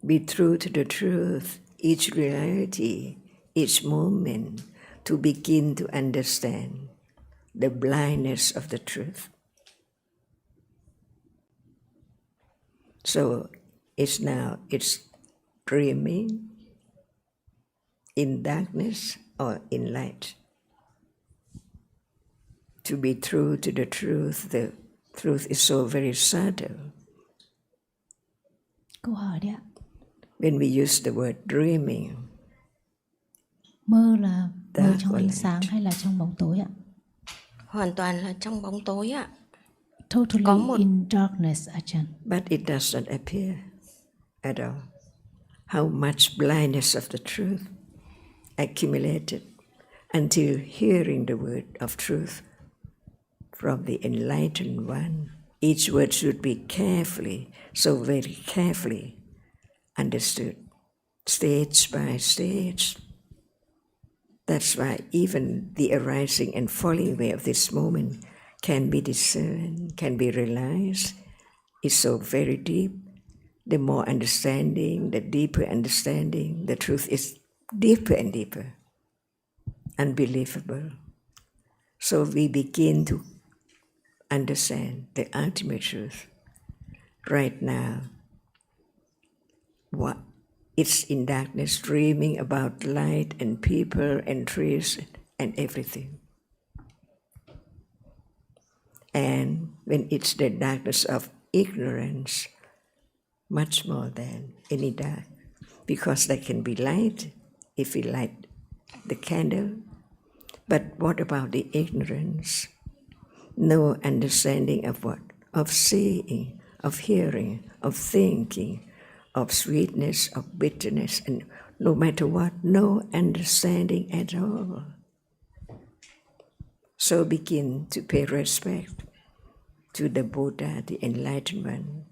Be true to the truth, each reality, each moment, to begin to understand the blindness of the truth. So it's dreaming in darkness or in light. To be true to the truth is so very subtle. Câu hỏi đấy ạ. When we use the word dreaming, mơ là mơ dark trong or ánh light. sáng hay là trong bóng tối ạ? Hoàn toàn là trong bóng tối ạ. Totally Có một- in darkness, Ajahn. But it does not appear at all. How much blindness of the truth accumulated until hearing the word of truth from the enlightened one. Each word should be carefully, so very carefully understood, stage by stage. That's why even the arising and falling away of this moment can be discerned, can be realized. It's so very deep. The more understanding, the deeper understanding, the truth is deeper and deeper, unbelievable. So we begin to understand the ultimate truth. Right now, what it's in darkness, dreaming about light and people and trees and everything. And when it's the darkness of ignorance, much more than any dark, because there can be light if we light the candle. But what about the ignorance? No understanding of what? Of seeing, of hearing, of thinking, of sweetness, of bitterness, and no matter what, no understanding at all. So begin to pay respect to the Buddha, the enlightened one,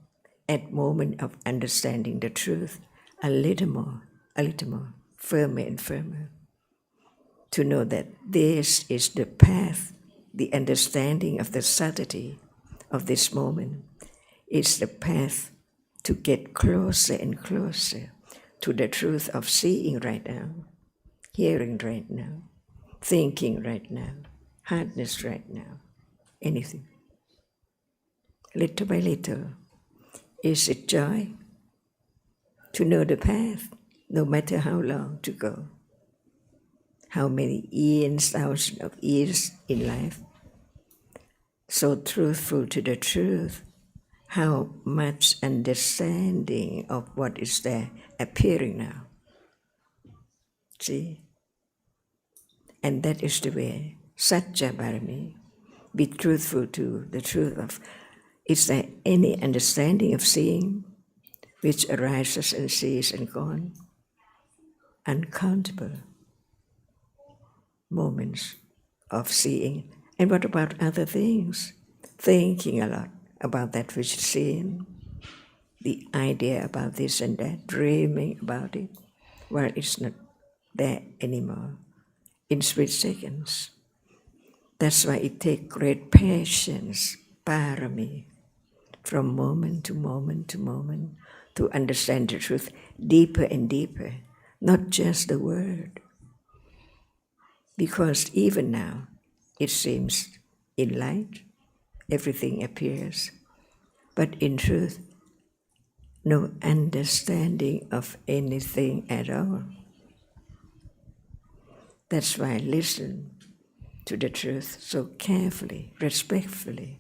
at moment of understanding the truth, a little more, firmer and firmer, to know that this is the path, the understanding of the subtlety of this moment is the path to get closer and closer to the truth of seeing right now, hearing right now, thinking right now, hardness right now, anything. Little by little, is it joy to know the path, no matter how long to go, how many years, thousands of years in life, so truthful to the truth, how much understanding of what is there appearing now. See? And that is the way, Satya Bharami, be truthful to the truth of is there any understanding of seeing which arises and ceases and gone? Uncountable moments of seeing. And what about other things? Thinking a lot about that which is seen, the idea about this and that, dreaming about it, while it's not there anymore, in split seconds. That's why it takes great patience, parami, from moment to moment to moment, to understand the truth deeper and deeper, not just the word. Because even now, it seems in light, everything appears, but in truth, no understanding of anything at all. That's why I listen to the truth so carefully, respectfully,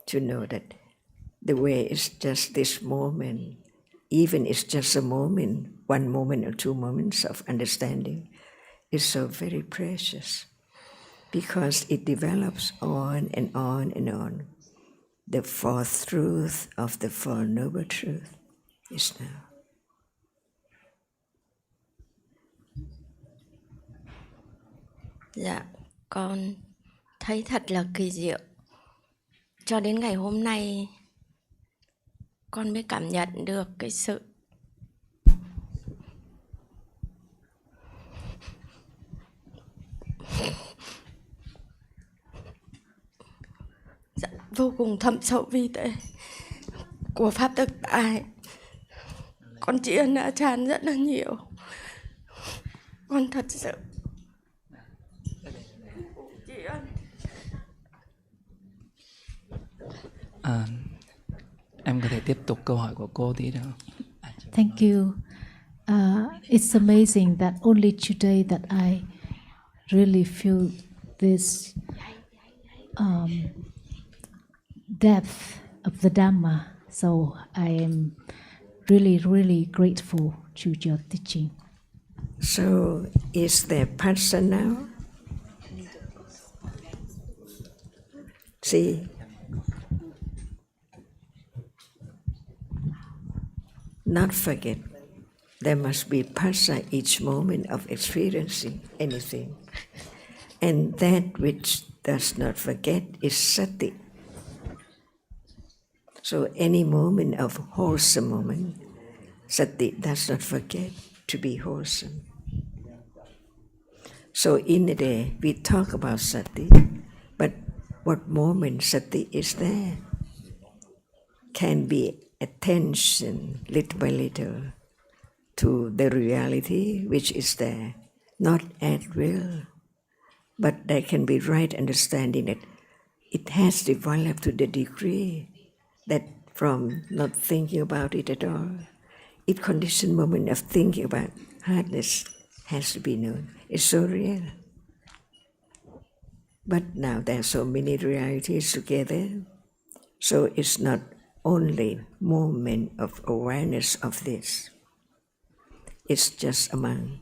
to know that the way is just this moment, even it's just a moment, 1 moment or 2 moments of understanding, is so very precious because it develops on and on and on. The fourth truth of the Four Noble Truths is now. Dạ, con thấy thật là kỳ diệu. Cho đến ngày hôm nay, con mới cảm nhận được cái sự dạ, vô cùng thâm sâu vi tế của Pháp thực tại. Con tri ân A Chan rất là nhiều. Con thật sự tri ân. Em có thể tiếp tục câu hỏi của cô tí được không? Thank you. It's amazing that only today that I really feel this depth of the Dhamma. So I am really, really grateful to your teaching. So, is there person now? See, not forget. There must be pasa each moment of experiencing anything. And that which does not forget is sati. So any moment of wholesome moment, sati does not forget to be wholesome. So in a day, we talk about sati, but what moment sati is there can be attention little by little to the reality which is there, not at will, but there can be right understanding that it has developed to the degree that from not thinking about it at all, it conditioned moment of thinking about hardness has to be known. It's so real. But now there are so many realities together, so it's not only moment of awareness of this. It's just among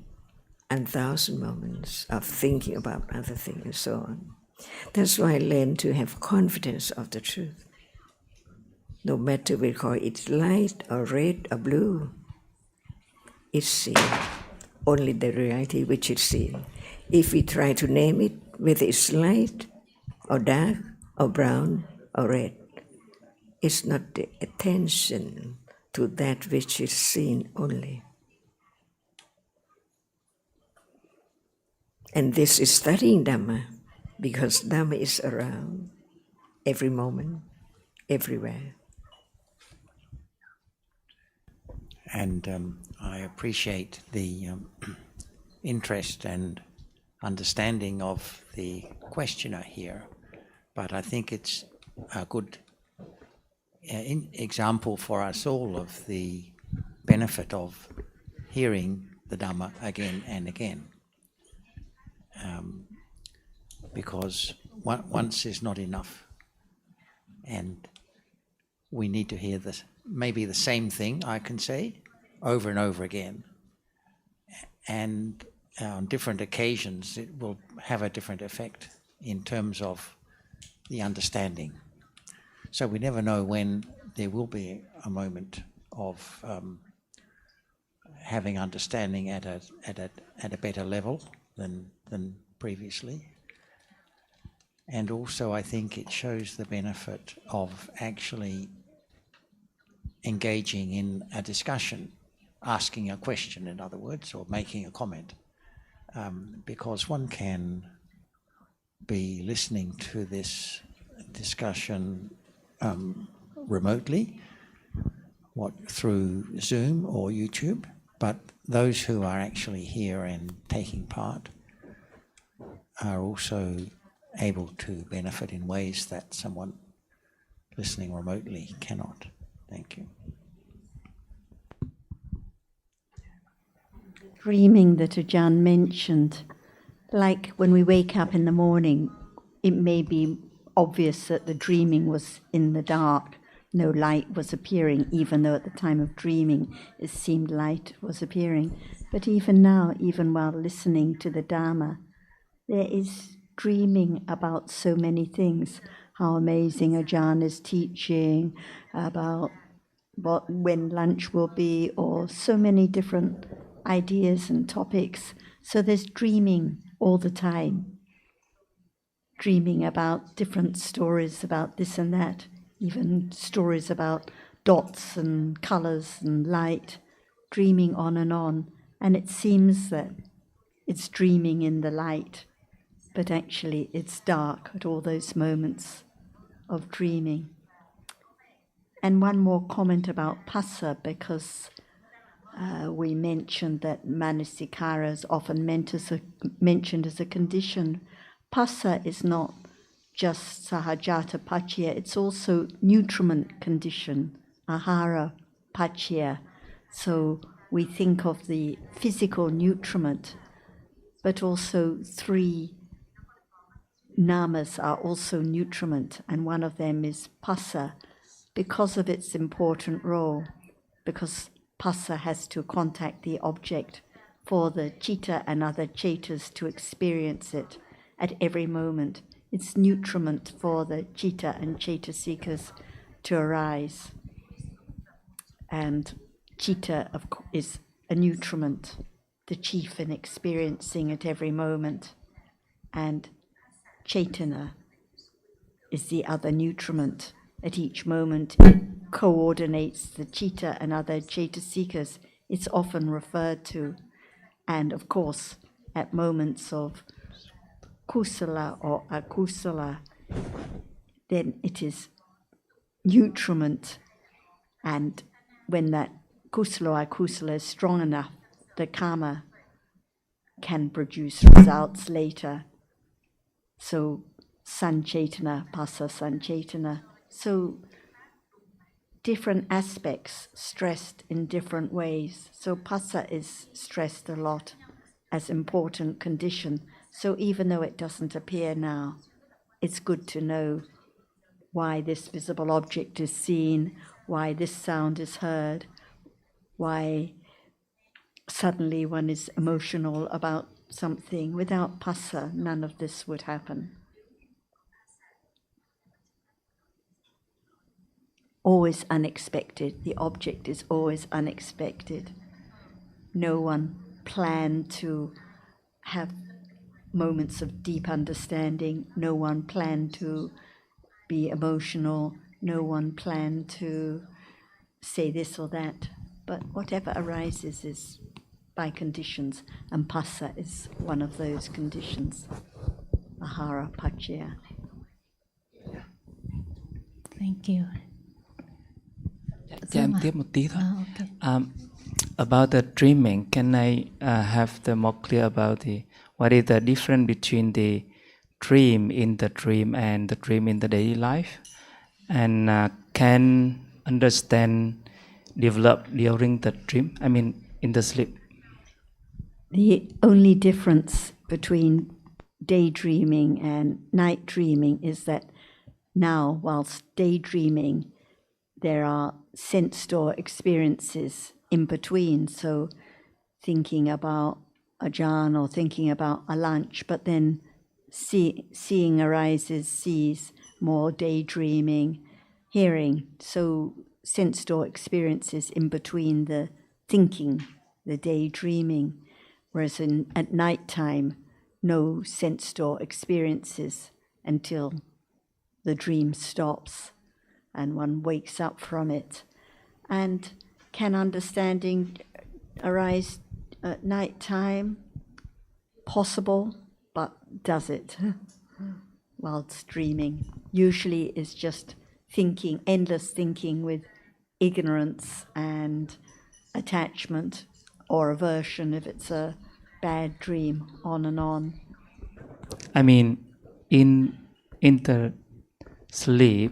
1,000 moments of thinking about other things and so on. That's why I learn to have confidence of the truth. No matter we call it light or red or blue, it's seen. Only the reality which is seen. If we try to name it, whether it's light or dark or brown or red, it's not the attention to that which is seen only. And this is studying Dhamma, because Dhamma is around every moment, everywhere. And I appreciate the interest and understanding of the questioner here, but I think it's a good example for us all of the benefit of hearing the Dhamma again and again. Because once is not enough, and we need to hear this, maybe the same thing, I can say, over and over again. And on different occasions, it will have a different effect in terms of the understanding. So we never know when there will be a moment of having understanding at a better level than previously. And also I think it shows the benefit of actually engaging in a discussion, asking a question, in other words, or making a comment, because one can be listening to this discussion remotely, through Zoom or YouTube, but those who are actually here and taking part are also able to benefit in ways that someone listening remotely cannot. Thank you. Dreaming that Ajahn mentioned, like when we wake up in the morning, it may be obvious that the dreaming was in the dark. No light was appearing, even though at the time of dreaming it seemed light was appearing. But even now, even while listening to the Dhamma, there is dreaming about so many things. How amazing Ajahn is teaching, about when lunch will be, or so many different ideas and topics. So there's dreaming all the time. Dreaming about different stories about this and that, even stories about dots and colours and light, dreaming on. And it seems that it's dreaming in the light, but actually it's dark at all those moments of dreaming. And one more comment about phassa, because we mentioned that manasikara is often mentioned as a condition. Phassa is not just sahajata paccaya, it's also nutriment condition, ahara paccaya. So we think of the physical nutriment, but also 3 namas are also nutriment, and one of them is phassa, because of its important role, because phassa has to contact the object for the citta and other cetas to experience it at every moment. It's nutriment for the citta and cetasikas to arise. And citta is a nutriment, the chief in experiencing at every moment. And cetana is the other nutriment. At each moment it coordinates the citta and other cetasikas. It's often referred to. And of course, at moments of kusala or akusala, then it is nutriment. And when that kusala or akusala is strong enough, the karma can produce results later. So sancetana, phassa sancetana. So different aspects stressed in different ways. So phassa is stressed a lot as important condition. So even though it doesn't appear now, it's good to know why this visible object is seen, why this sound is heard, why suddenly one is emotional about something. Without phassa, none of this would happen. Always unexpected. The object is always unexpected. No one planned to have moments of deep understanding. No one planned to be emotional. No one planned to say this or that. But whatever arises is by conditions, and phassa is one of those conditions. Ahara paccaya. Thank you. Cho em tiếp một tí thôi. Okay. About the dreaming, can I have the more clear about what is the difference between the dream in the dream and the dream in the daily life, and can understand develop during the dream? I mean, in the sleep. The only difference between daydreaming and night dreaming is that now, whilst daydreaming, there are sensed or experiences in between. So thinking about Ajahn or thinking about a lunch, but then seeing arises, sees more daydreaming, hearing. So sensed or experiences in between the thinking, the daydreaming, whereas at night time, no sensed or experiences until the dream stops and one wakes up from it. And can understanding arise at night time? Possible, but does it whilst dreaming? Usually it's just thinking, endless thinking with ignorance and attachment or aversion if it's a bad dream, on and on. I mean, in the sleep,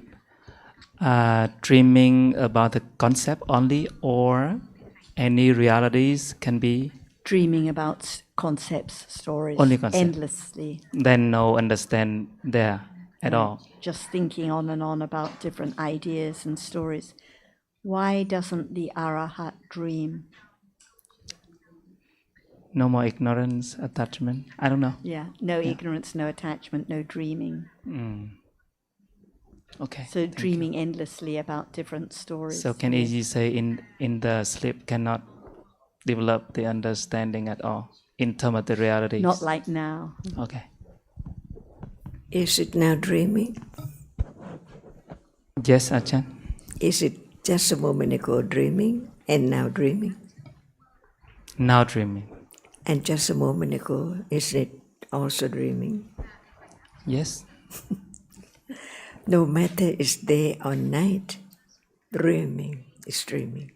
dreaming about the concept only, or any realities can be Dreaming about concepts, stories, only concept. endlessly. Then no understand there at all. Just thinking on and on about different ideas and stories. Why doesn't the Arahat dream? No more ignorance, attachment. I don't know. Yeah, no ignorance, no attachment, no dreaming. Okay. So dreaming endlessly about different stories. So can easily say in the sleep cannot develop the understanding at all in terms of the realities? Not like now. Okay. Is it now dreaming? Yes, Ajahn. Is it just a moment ago dreaming and now dreaming? Now dreaming. And just a moment ago, is it also dreaming? Yes. No matter it's day or night, dreaming is dreaming.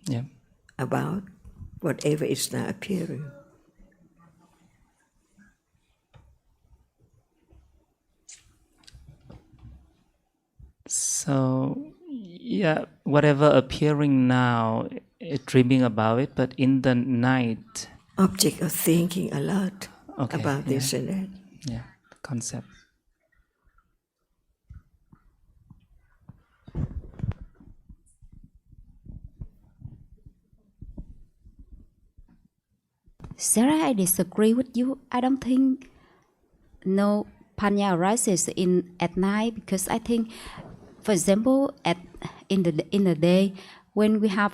Yeah. About whatever is now appearing. So, yeah, whatever appearing now, dreaming about it, but in the night. Object of thinking a lot about this and that. Yeah, concept. Sarah, I disagree with you. I don't think no panya arises at night, because I think, for example, in the day when we have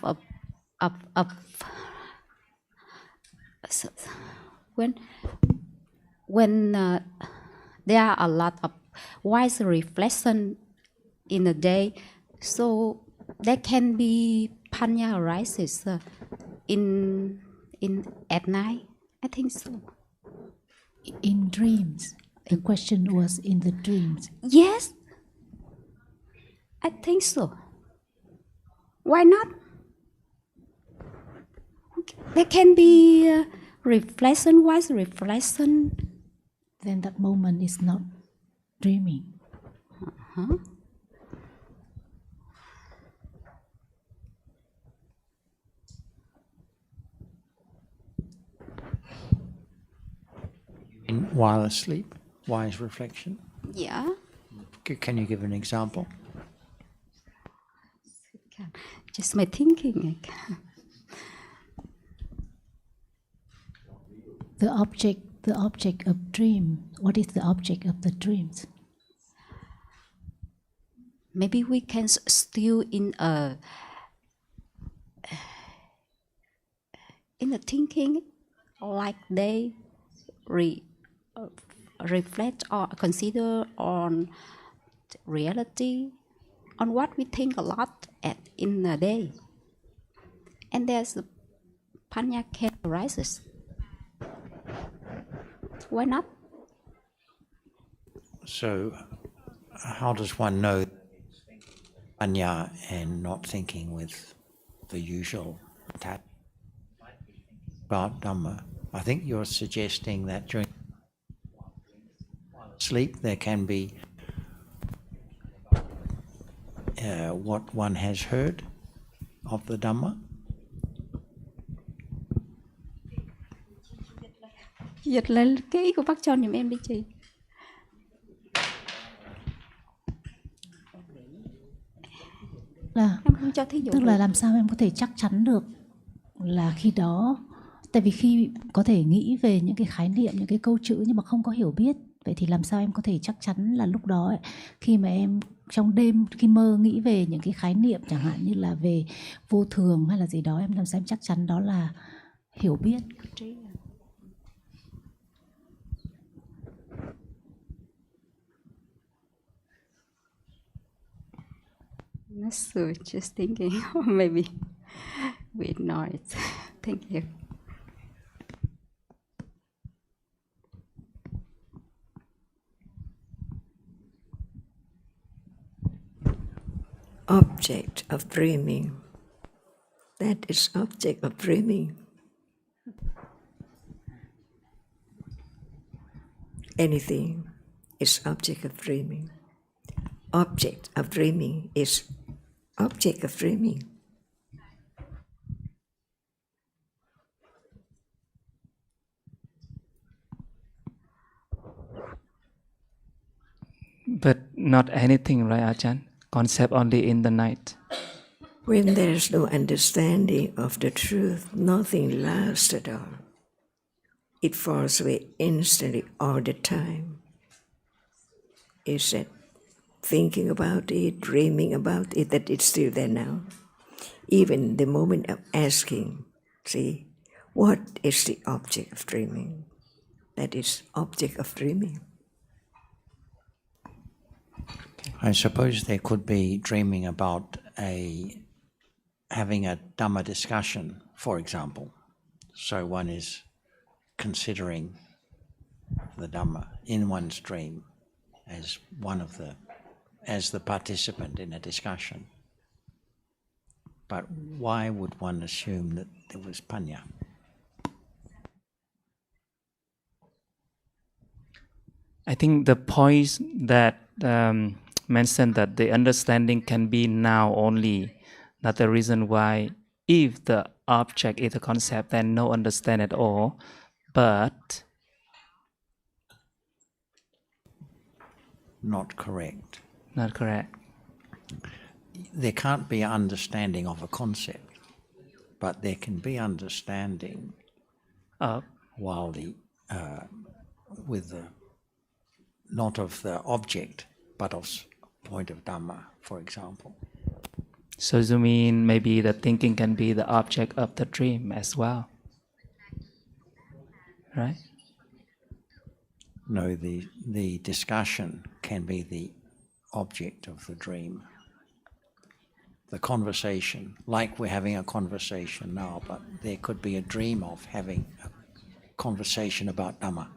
when there are a lot of wise reflection in the day, so there can be panya arises in at night. I think so. In dreams. The question was in the dreams. Yes, I think so. Why not? There can be reflection, wise reflection. Then that moment is not dreaming. Uh-huh. While asleep, wise reflection. Yeah. Can you give an example? Just my thinking. The object of dream. What is the object of the dreams? Maybe we can still in a thinking, like they reflect or consider on reality, on what we think a lot in a day, and there's the panya can arises. Why not? So, how does one know panya and not thinking with the usual tap about Dhamma? I think you're suggesting that during sleep there can be what one has heard of the Dhamma. Dịch lên cái ý của bác John giùm em đi chị. Em không cho thí dụ. Tức là làm sao em có thể chắc chắn được là khi đó, tại vì khi có thể nghĩ về những cái khái niệm, những cái câu chữ nhưng mà không có hiểu biết Vậy thì làm sao em có thể chắc chắn là lúc đó ấy, khi mà em trong đêm khi mơ nghĩ về những cái khái niệm chẳng hạn như là về vô thường hay là gì đó, em làm sao em chắc chắn đó là hiểu biết? Not sure, just thinking, or maybe we ignore it. Thank you. Object of dreaming. That is object of dreaming. Anything is object of dreaming. Object of dreaming is object of dreaming. But not anything, right, Ajahn? Concept only in the night. When there is no understanding of the truth, nothing lasts at all. It falls away instantly all the time. Is that thinking about it, dreaming about it, that it's still there now? Even the moment of asking, see, what is the object of dreaming? That is object of dreaming. I suppose there could be dreaming about having a Dhamma discussion, for example. So one is considering the Dhamma in one's dream as as the participant in a discussion. But why would one assume that there was panya? I think the point that mentioned that the understanding can be now only, not the reason why if the object is a concept then no understand at all, but Not correct. not correct. There can't be understanding of a concept, but there can be understanding while with the not of the object, but of point of Dhamma, for example. So you mean maybe the thinking can be the object of the dream as well, right? No, the discussion can be the object of the dream. The conversation, like we're having a conversation now, but there could be a dream of having a conversation about Dhamma.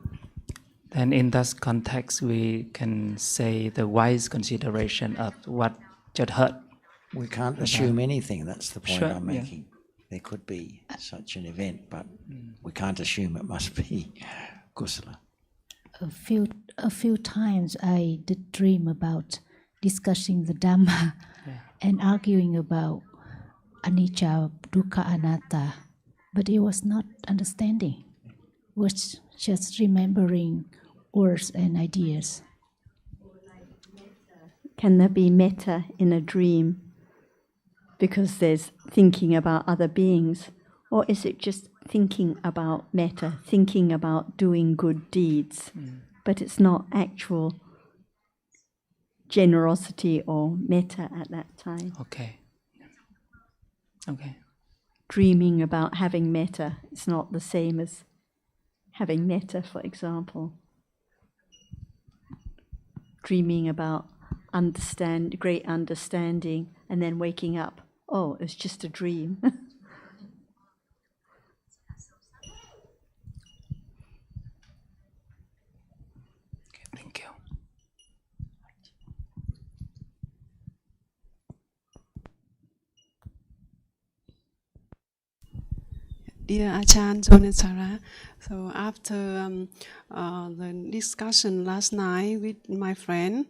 Then in that context, we can say the wise consideration of what just heard. We can't assume anything, that's the point Sure, I'm yeah. making. There could be such an event, but we can't assume it must be kusala. A few times I did dream about discussing the Dhamma and arguing about anicca, dukkha, anatta, but it was not understanding. It was just remembering words and ideas. Can there be metta in a dream because there's thinking about other beings? Or is it just thinking about metta, thinking about doing good deeds, but it's not actual generosity or metta at that time? Okay. Okay. Dreaming about having metta is not the same as having metta, for example. Dreaming about great understanding and then waking up, oh, it's just a dream. Thank you. Dear Ajahn, John and Sarah, so after the discussion last night with my friend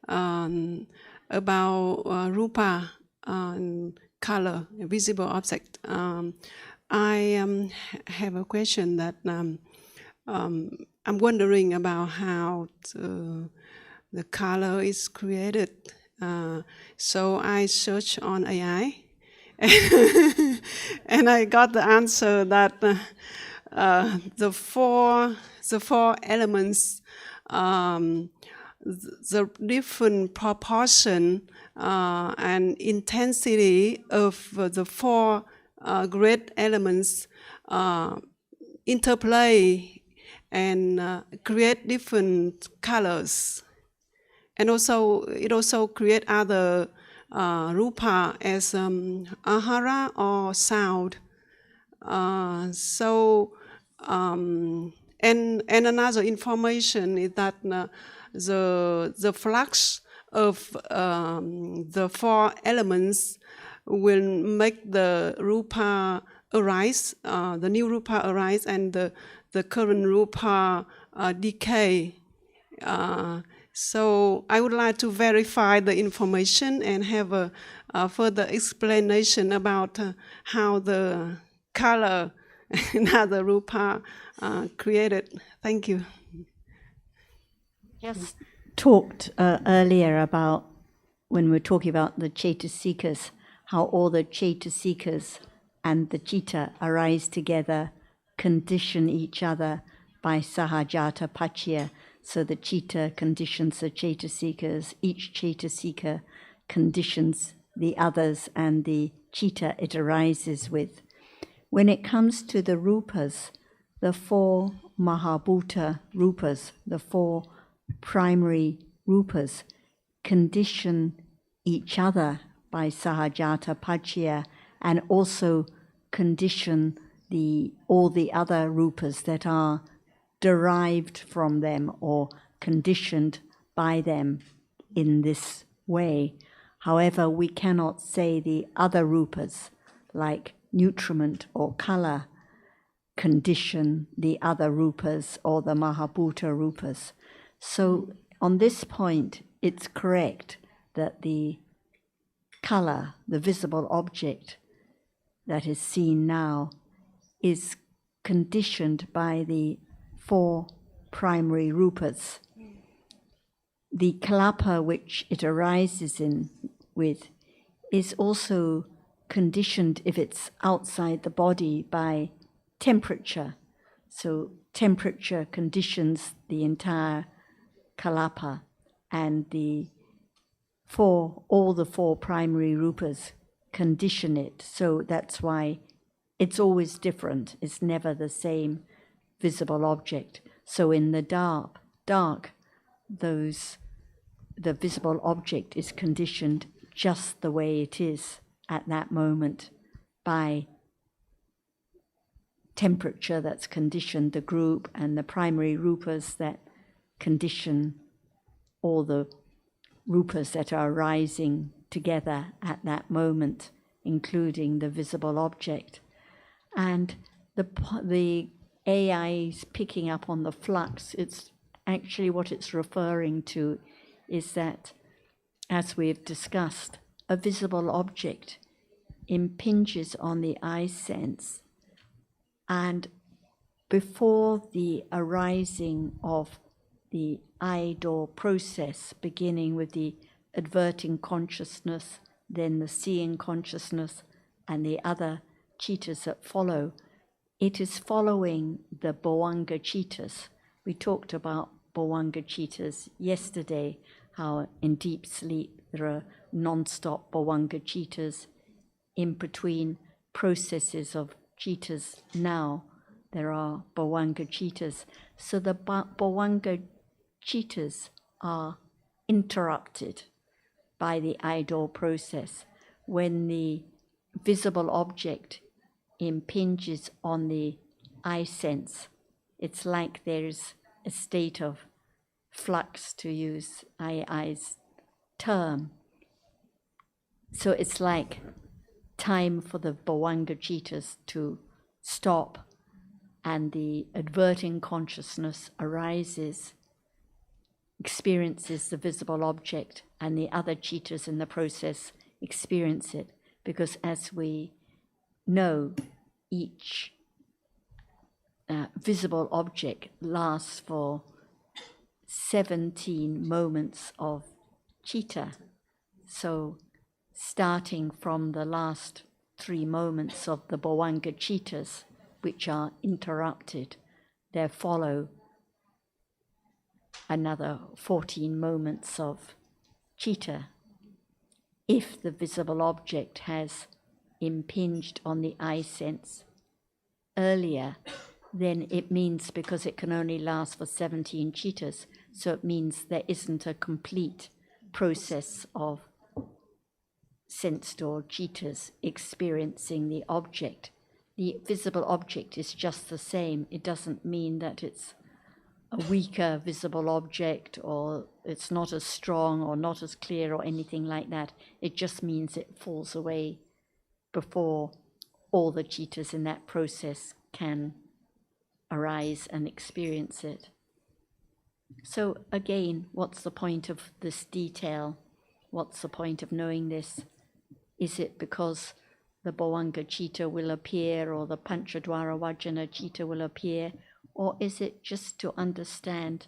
about rupa, color, visible object, I have a question that I'm wondering about how the color is created. So I searched on AI. And I got the answer that the four elements the different proportion and intensity of the four great elements interplay and create different colors. And also, it also create other rupa as ahara or sound. And another information is that the flux of the four elements will make the rupa arise, the new rupa arise, and the current rupa decay. So I would like to verify the information and have a further explanation about how the color and other rupa created. Thank you. Just talked earlier about, when we were talking about the Chaitasikas, how all the Chaitasikas and the Chitta arise together, condition each other by Sahajata Pachya. So the Chitta conditions the Chaitasikas, each Chaitasika conditions the others, and the Chitta it arises with. When it comes to the rupas, the four Mahabhuta rupas, the four primary rupas, condition each other by Sahajata Pachya, and also condition all the other rupas that are derived from them or conditioned by them in this way. However, we cannot say the other rupas, like nutriment or color, condition the other rupas or the Mahabhuta rupas. So on this point, it's correct that the color, the visible object that is seen now, is conditioned by the four primary rupas. The kalapa which it arises with is also conditioned, if it's outside the body, by temperature. So temperature conditions the entire kalapa, and all the four primary rupas condition it. So that's why it's always different. It's never the same visible object. So in the dark, the visible object is conditioned just the way it is at that moment by temperature that's conditioned the group, and the primary rupas that condition all the rupas that are rising together at that moment, including the visible object. And the AI is picking up on the flux. It's actually what it's referring to is that, as we've discussed, a visible object impinges on the eye sense, and before the arising of the eye door process, beginning with the adverting consciousness, then the seeing consciousness, and the other chittas that follow, it is following the bhavanga chittas. We talked about bhavanga chittas yesterday, how in deep sleep there are non-stop bhavanga chittas. In between processes of chittas now, there are bhavanga chittas. So the bhavanga chittas are interrupted by the idol process. When the visible object impinges on the eye sense, it's like there's a state of flux, to use I's term. So it's like time for the bhavanga chittas to stop, and the adverting consciousness arises, experiences the visible object, and the other chittas in the process experience it. Because as we know, each visible object lasts for 17 moments of chitta. So starting from the last 3 moments of the bhavanga chittas, which are interrupted, there follow another 14 moments of citta. If the visible object has impinged on the eye sense earlier, then it means, because it can only last for 17 cittas, so it means there isn't a complete process of sensed or cittas experiencing the object. The visible object is just the same. It doesn't mean that it's a weaker visible object, or it's not as strong or not as clear or anything like that. It just means it falls away before all the cittas in that process can arise and experience it. So again, what's the point of this detail? What's the point of knowing this? Is it because the Bhavanga citta will appear, or the Panchadwara Vajjana citta will appear, or is it just to understand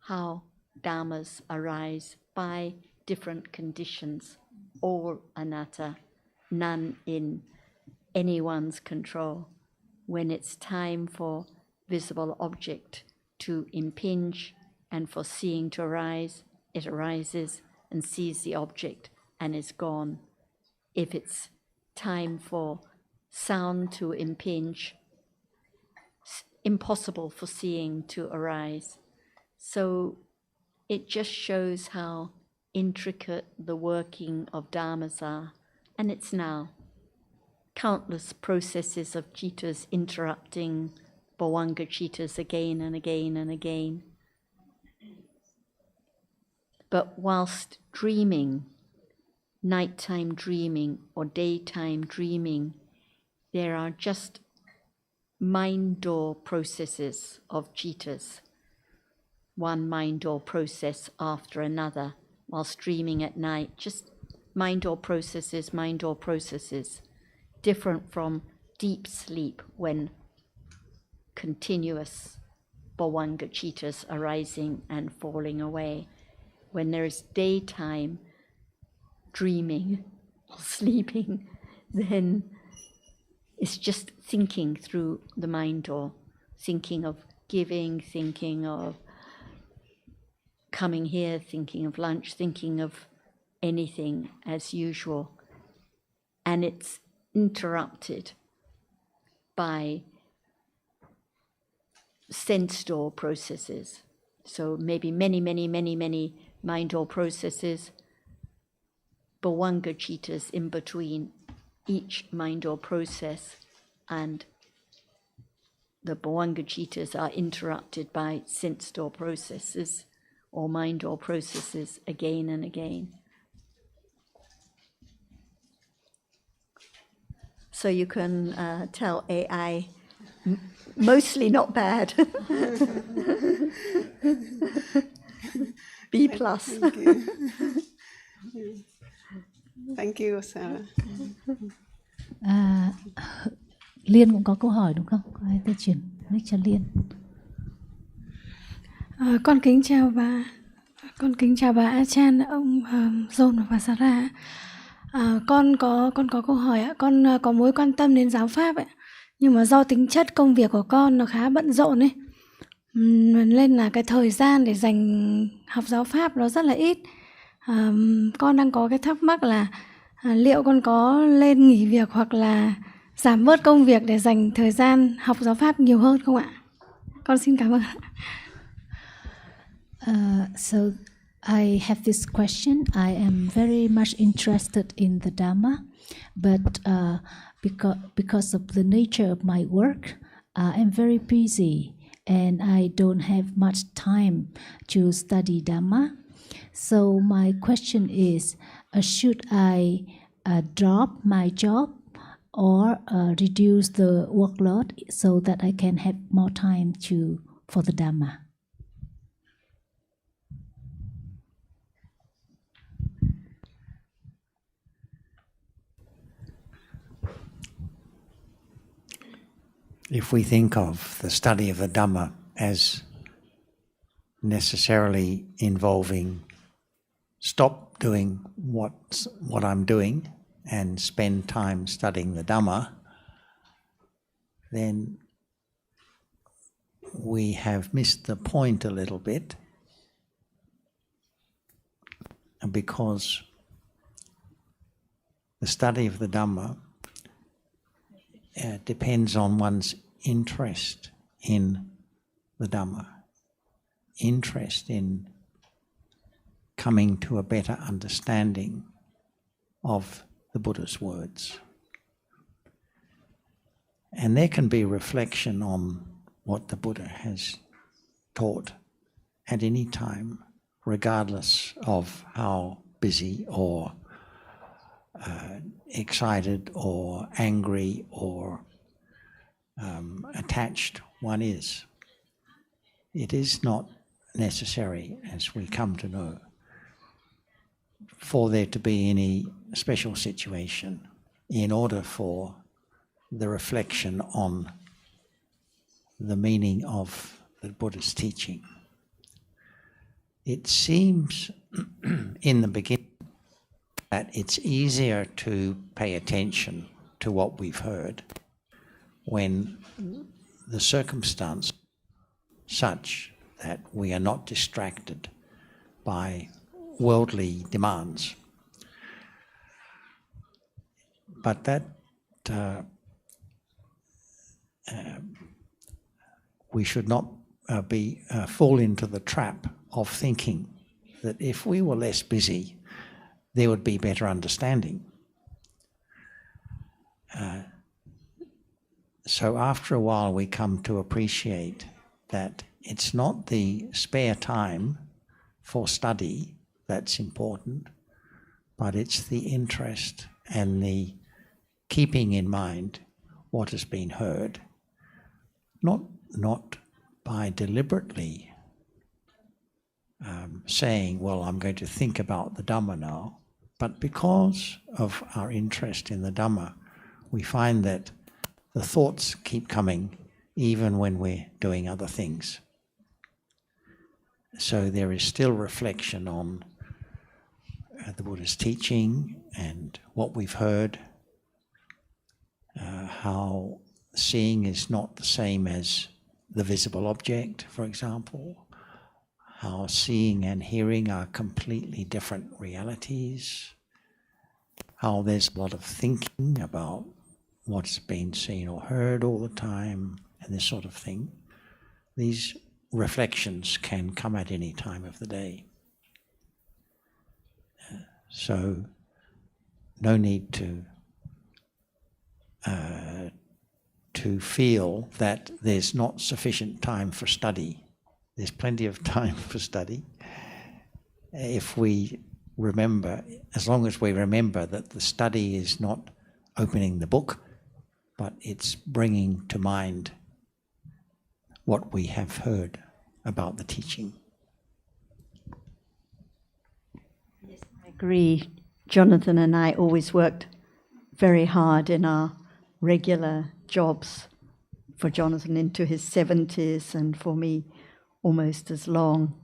how dhammas arise by different conditions, all anatta, none in anyone's control? When it's time for visible object to impinge and for seeing to arise, it arises and sees the object and is gone. If it's time for sound to impinge, impossible for seeing to arise. So it just shows how intricate the working of dhammas are. And it's now countless processes of cittas interrupting Bhavanga cittas again and again and again. But whilst dreaming, nighttime dreaming or daytime dreaming, there are just mind door processes of cittas, one mind door process after another, whilst dreaming at night, just mind door processes, different from deep sleep when continuous Bhavanga cittas arising and falling away. When there is daytime dreaming or sleeping, then it's just thinking through the mind door, thinking of giving, thinking of coming here, thinking of lunch, thinking of anything as usual. And it's interrupted by sense door processes. So maybe many mind door processes, Bhavanga cittas in between each mind door process, and the Bhavanga cittas are interrupted by sense door processes or mind door processes again and again. So you can tell AI, mostly not bad. B+. Thank you, Sarah. Liên cũng có câu hỏi đúng không? Có ai chuyển mic cho Liên? Con kính chào bà Achan, ông John và Sarah. Con có câu hỏi ạ. Con có mối quan tâm đến giáo pháp ạ, nhưng mà do tính chất công việc của con nó khá bận rộn ấy, nên là cái thời gian để dành học giáo pháp nó rất là ít. Con đang có cái thắc mắc là liệu con có lên nghỉ việc hoặc là giảm bớt công việc để dành thời gian học giáo pháp nhiều hơn không ạ? Con xin cảm ơn. So I have this question. I am very much interested in the Dhamma, but because of the nature of my work, I'm very busy and I don't have much time to study Dhamma. So my question is, should I drop my job or reduce the workload so that I can have more time for the Dhamma? If we think of the study of the Dhamma as necessarily involving stop doing what I'm doing and spend time studying the Dhamma, then we have missed the point a little bit, because the study of the Dhamma depends on one's interest in the Dhamma, interest in coming to a better understanding of the Buddha's words. And there can be reflection on what the Buddha has taught at any time, regardless of how busy or excited or angry or attached one is. It is not necessary, as we come to know, for there to be any special situation in order for the reflection on the meaning of the Buddha's teaching. It seems in the beginning that it's easier to pay attention to what we've heard when the circumstance such that we are not distracted by worldly demands. But that we should not fall into the trap of thinking that if we were less busy, there would be better understanding. So after a while we come to appreciate that it's not the spare time for study that's important, but it's the interest and the keeping in mind what has been heard, not by deliberately saying, well, I'm going to think about the Dhamma now, but because of our interest in the Dhamma, we find that the thoughts keep coming even when we're doing other things. So there is still reflection on the Buddha's teaching and what we've heard, how seeing is not the same as the visible object, for example, how seeing and hearing are completely different realities, how there's a lot of thinking about what's been seen or heard all the time, and this sort of thing. These reflections can come at any time of the day. So no need to feel that there's not sufficient time for study. There's plenty of time for study. If we remember, as long as we remember that the study is not opening the book, but it's bringing to mind what we have heard about the teaching. Yes, I agree. Jonathan and I always worked very hard in our regular jobs, for Jonathan into his 70s and for me almost as long,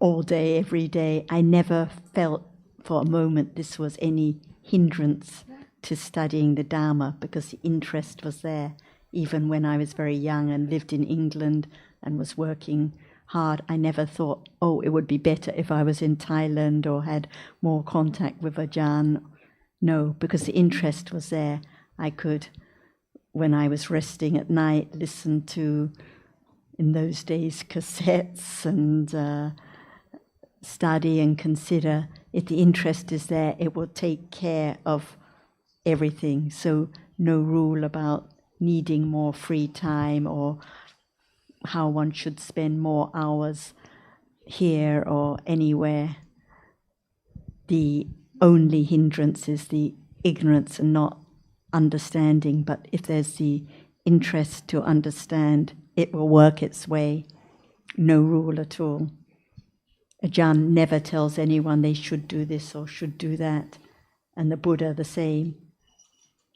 all day, every day. I never felt for a moment this was any hindrance to studying the Dhamma, because the interest was there. Even when I was very young and lived in England and was working hard, I never thought, oh, it would be better if I was in Thailand or had more contact with Ajahn. No, because the interest was there. I could, when I was resting at night, listen to, in those days, cassettes and study and consider. If the interest is there, it will take care of everything. So no rule about needing more free time or how one should spend more hours here or anywhere. The only hindrance is the ignorance and not understanding, but if there's the interest to understand, it will work its way. No rule at all. Ajahn never tells anyone they should do this or should do that, and the Buddha the same.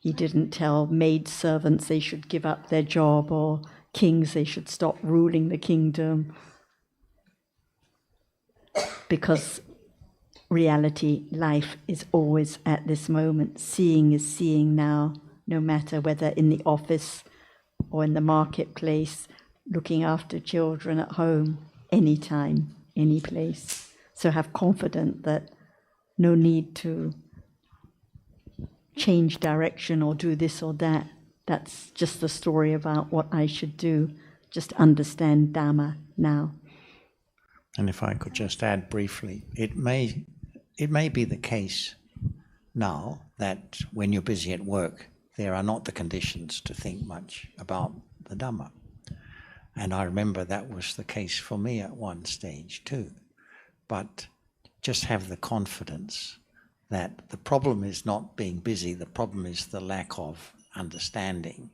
He didn't tell maid servants they should give up their job or kings they should stop ruling the kingdom, because reality, life is always at this moment. Seeing is seeing now, no matter whether in the office or in the marketplace, looking after children at home, anytime, any place. So have confidence that no need to change direction or do this or that. That's just the story about what I should do. Just understand Dhamma now. And if I could just add briefly, it may be the case now that when you're busy at work, there are not the conditions to think much about the Dhamma. And I remember that was the case for me at one stage too. But just have the confidence that the problem is not being busy, the problem is the lack of understanding.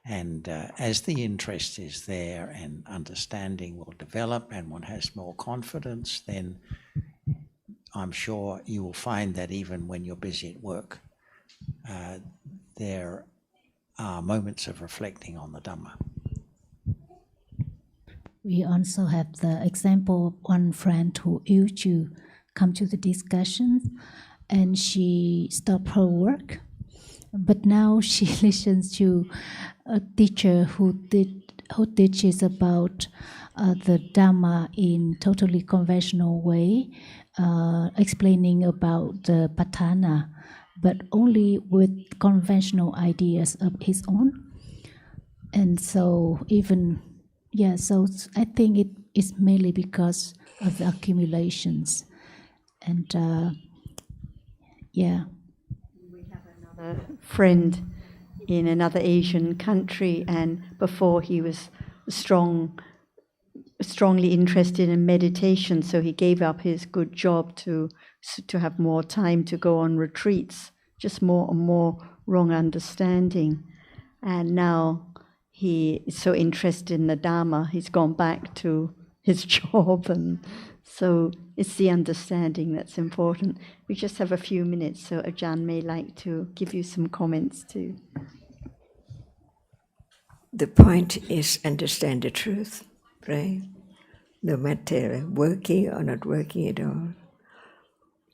And as the interest is there and understanding will develop and one has more confidence, then I'm sure you will find that even when you're busy at work, there are moments of reflecting on the Dhamma. We also have the example of one friend who used to come to the discussions and she stopped her work, but now she listens to a teacher who teaches about the Dhamma in totally conventional way, explaining about the patthana, but only with conventional ideas of his own. And so so I think it is mainly because of the accumulations. And We have another friend in another Asian country, and before he was strongly interested in meditation, so he gave up his good job to have more time to go on retreats, just more and more wrong understanding. And now he is so interested in the Dhamma, he's gone back to his job, and so it's the understanding that's important. We just have a few minutes, so Ajahn may like to give you some comments too. The point is understand the truth, right? No matter working or not working at all,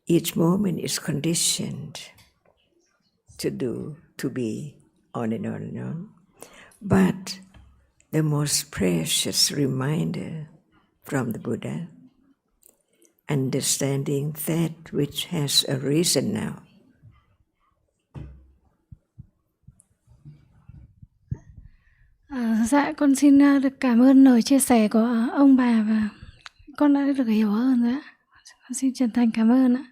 each moment is conditioned to be on and on and on. But the most precious reminder from the Buddha, understanding that which has arisen now. Dạ, con xin được cảm ơn lời chia sẻ của ông bà và con đã được hiểu hơn rồi ạ. Con xin chân thành cảm ơn ạ.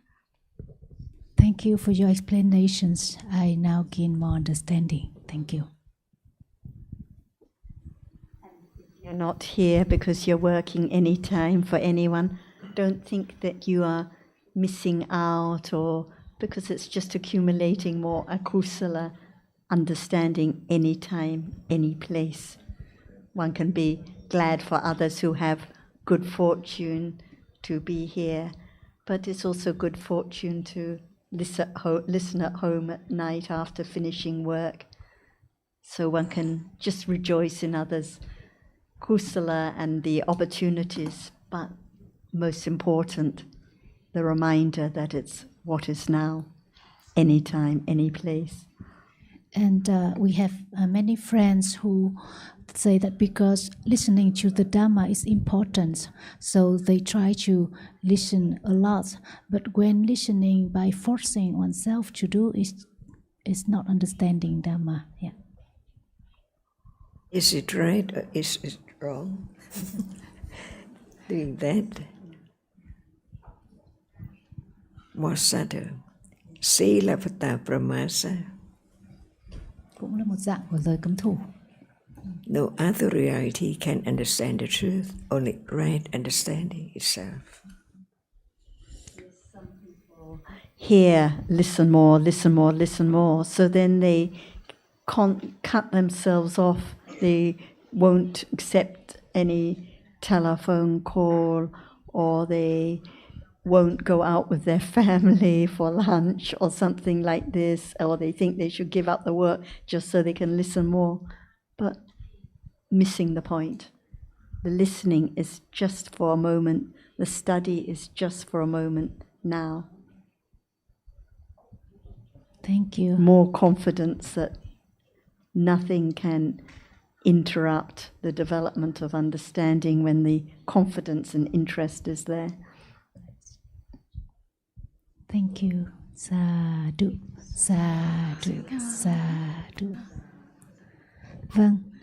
thank you for your explanations. I now gain more understanding. Thank you. You're not here because you're working anytime for anyone. Don't think that you are missing out or because it's just accumulating more akusala understanding anytime, any place. One can be glad for others who have good fortune to be here, but it's also good fortune to listen at home at night after finishing work. So one can just rejoice in others' kusala and the opportunities, but most important, the reminder that it's what is now, anytime, any place. And we have many friends who say that because listening to the Dhamma is important, so they try to listen a lot. But when listening by forcing oneself to do is not understanding Dhamma. Yeah. Is it right or is it wrong? Doing that. More subtle. Sila Pata Pramasa. Cũng là một dạng của lời cấm thủ. No other reality can understand the truth, only right understanding itself. Some people hear, listen more, listen more, listen more, so then they cut themselves off. They won't accept any telephone call, or they won't go out with their family for lunch or something like this, or they think they should give up the work just so they can listen more, but missing the point. The listening is just for a moment. The study is just for a moment now. Thank you. More confidence that nothing can interrupt the development of understanding when the confidence and interest is there. Thank you. Sadhu, sadhu, sadhu. Vâng.